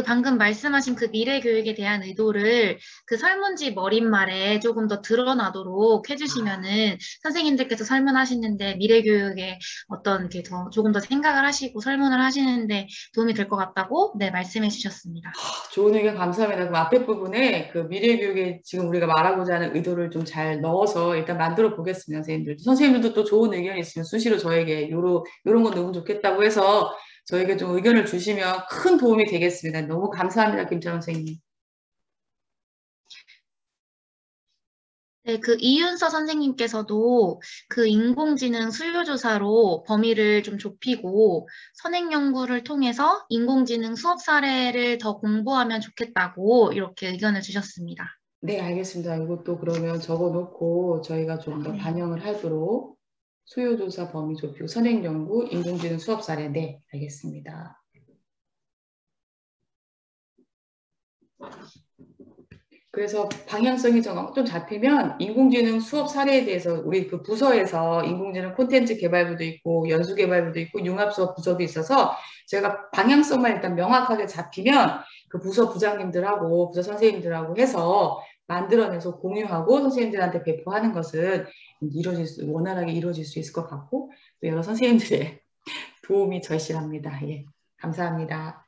방금 말씀하신 미래 교육에 대한 의도를 설문지 머릿말에 조금 더 드러나도록 해주시면은 선생님들께서 설문하시는데 미래 교육에 어떤 조금 더 생각을 하시고 설문을 하시는데 도움이 될 것 같다고 말씀해 주셨습니다. 좋은 의견 감사합니다. 그럼 앞에 부분에 미래 교육에 지금 우리가 말하고자 하는 의도를 좀 잘 넣어서 일단 만들어 보겠습니다, 선생님들. 선생님들도 또 좋은 의견이 있으면 수시로 저에게 요런 건 너무 좋겠다고 해서 저에게 좀 의견을 주시면 큰 도움이 되겠습니다. 너무 감사합니다, 김찬홍 선생님. 네, 이윤서 선생님께서도 인공지능 수요조사로 범위를 좀 좁히고 선행 연구를 통해서 인공지능 수업 사례를 더 공부하면 좋겠다고 이렇게 의견을 주셨습니다. 네, 알겠습니다. 이것도 그러면 적어놓고 저희가 좀 더 반영을 하도록 수요조사 범위 좁히고 선행연구, 인공지능 수업 사례. 네, 알겠습니다. 그래서 방향성이 좀 잡히면 인공지능 수업 사례에 대해서 우리 부서에서 인공지능 콘텐츠 개발부도 있고 연수 개발부도 있고 융합수업 부서도 있어서 제가 방향성만 일단 명확하게 잡히면 부서 부장님들하고 부서 선생님들하고 해서 만들어내서 공유하고 선생님들한테 배포하는 것은 원활하게 이루어질 수 있을 것 같고 또 여러 선생님들의 도움이 절실합니다. 예, 감사합니다.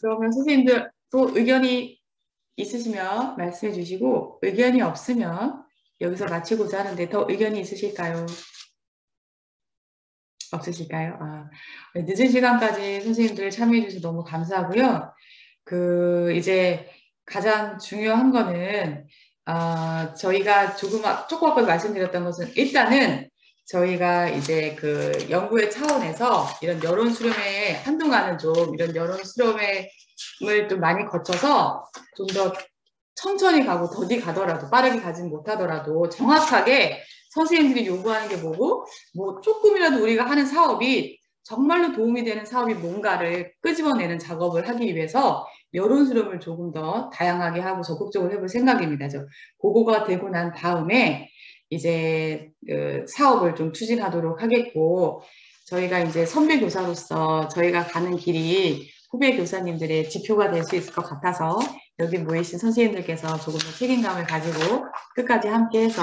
그러면 선생님들 또 의견이 있으시면 말씀해 주시고 의견이 없으면 여기서 마치고자 하는데 더 의견이 있으실까요? 없으실까요? 늦은 시간까지 선생님들 참여해 주셔서 너무 감사하고요. 이제 가장 중요한 거는 저희가 조금 아까 말씀드렸던 것은 일단은 저희가 이제 연구의 차원에서 이런 여론 수렴에 한동안은 좀 이런 여론 수렴을 좀 많이 거쳐서 좀 더 천천히 가고 더디 가더라도 빠르게 가진 못하더라도 정확하게 선생님들이 요구하는 게 뭐고 조금이라도 우리가 하는 사업이 정말로 도움이 되는 사업이 뭔가를 끄집어내는 작업을 하기 위해서 여론 수렴을 조금 더 다양하게 하고 적극적으로 해볼 생각입니다. 그거가 되고 난 다음에 이제 사업을 좀 추진하도록 하겠고 저희가 이제 선배 교사로서 저희가 가는 길이 후배 교사님들의 지표가 될 수 있을 것 같아서 여기 모이신 선생님들께서 조금 더 책임감을 가지고 끝까지 함께해서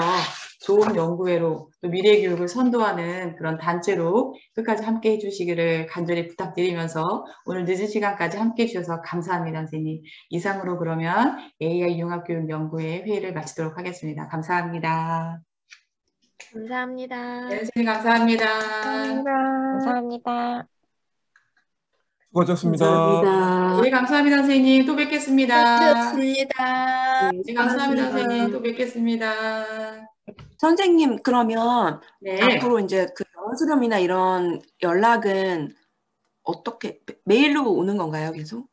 좋은 연구회로 또 미래 교육을 선도하는 그런 단체로 끝까지 함께 해주시기를 간절히 부탁드리면서 오늘 늦은 시간까지 함께 해주셔서 감사합니다, 선생님. 이상으로 그러면 AI 융합교육연구회 회의를 마치도록 하겠습니다. 감사합니다. 감사합니다. 네, 선생님 감사합니다. 감사합니다. 수고하셨습니다. 감사합니다. 네, 감사합니다, 선생님. 또 뵙겠습니다. 수고하셨습니다. 네, 감사합니다, 선생님. 또 뵙겠습니다. 선생님, 그러면 네. 앞으로 이제 그 영수증이나 이런 연락은 어떻게 메일로 오는 건가요, 계속?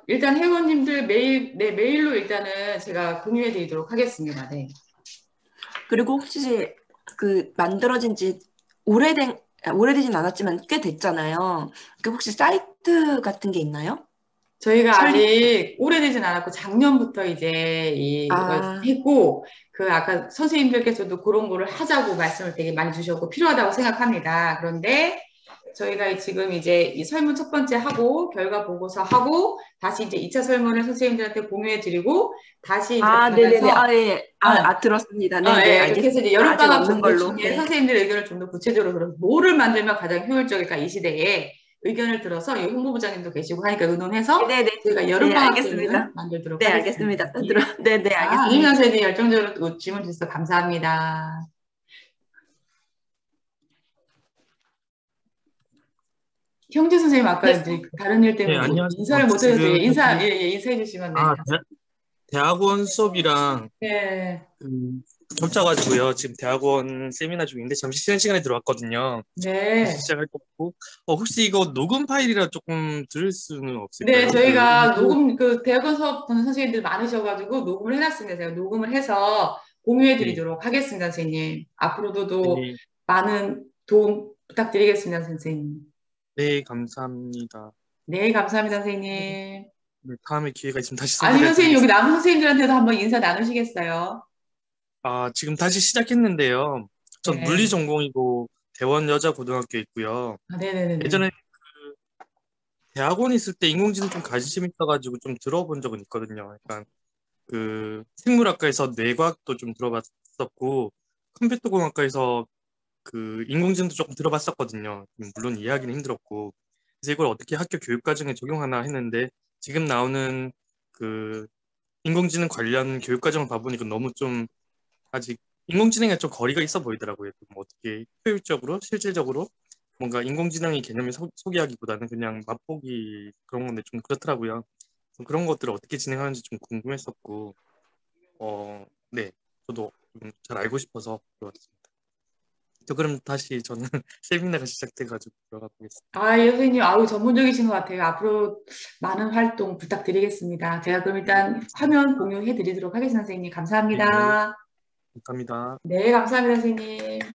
일단 회원님들 메일로 일단은 제가 공유해 드리도록 하겠습니다. 네. 그리고 혹시 그 만들어진 지 오래되진 않았지만 꽤 됐잖아요. 그 혹시 사이트 같은 게 있나요? 저희가 아직 오래되진 않았고 작년부터 이제 했고 그 아까 선생님들께서도 그런 거를 하자고 말씀을 되게 많이 주셨고 필요하다고 생각합니다. 그런데 저희가 지금 이제 이 설문 첫 번째 하고 결과 보고서 하고 다시 이제 2차 설문을 선생님들한테 공유해 드리고 다시 이제 네네네. 들었습니다. 네, 네, 알겠습니다. 그래서 이제 여름방학 없는 걸로. 중에 선생님들의 의견을 좀 더 구체적으로 그럼 뭐를 만들면 가장 효율적일까 이 시대에 의견을 들어서 여기 홍보부장님도 계시고 하니까 의논해서 저희가 여름방학 때는 만들도록 하겠습니다. 알겠습니다. 네, 알겠습니다. 이민 선생님 열정적으로 질문 주셔서 감사합니다. 형제 선생님 아까 이제 다른 일 때문에 안녕하세요. 인사를 못해서 지금 인사해 주시면 네. 대학원 수업이랑 네. 겹쳐가지고요. 지금 대학원 세미나 중인데 잠시 쉬는 시간에 들어왔거든요. 네. 시작할 거고. 혹시 이거 녹음 파일이라 조금 들을 수는 없을까요? 네, 저희가 녹음 대학원 수업 듣는 선생님들 많으셔가지고 녹음을 해놨습니다. 제가 녹음을 해서 공유해드리도록 하겠습니다, 선생님. 앞으로도 많은 도움 부탁드리겠습니다, 선생님. 네, 감사합니다. 네, 감사합니다, 선생님. 네, 다음에 기회가 있으면 다시 아니, 선생님 여기 남은 선생님들한테도 한번 인사 나누시겠어요? 지금 다시 시작했는데요. 전 네. 물리 전공이고 대원 여자 고등학교 있고요. 네네네. 예전에 대학원 있을 때 인공지능 좀 관심 있어가지고 좀 들어본 적은 있거든요. 약간 생물학과에서 뇌과학도 좀 들어봤었고 컴퓨터공학과에서 인공지능도 조금 들어봤었거든요. 물론 이해하기는 힘들었고 그래서 이걸 어떻게 학교 교육과정에 적용하나 했는데 지금 나오는 인공지능 관련 교육과정을 봐보니까 너무 좀 아직 인공지능에 좀 거리가 있어 보이더라고요. 어떻게 효율적으로 실질적으로 뭔가 인공지능의 개념을 소개하기보다는 그냥 맛보기 그런 건데 좀 그렇더라고요. 그런 것들을 어떻게 진행하는지 좀 궁금했었고 네, 저도 좀 잘 알고 싶어서 들어왔습니다. 그럼 다시 저는 세미나가 시작돼가지고 들어가 보겠습니다. 예, 선생님, 전문적이신 것 같아요. 앞으로 많은 활동 부탁드리겠습니다. 제가 그럼 일단 화면 공유해 드리도록 하겠습니다, 선생님. 감사합니다. 감사합니다. 네, 감사합니다, 선생님.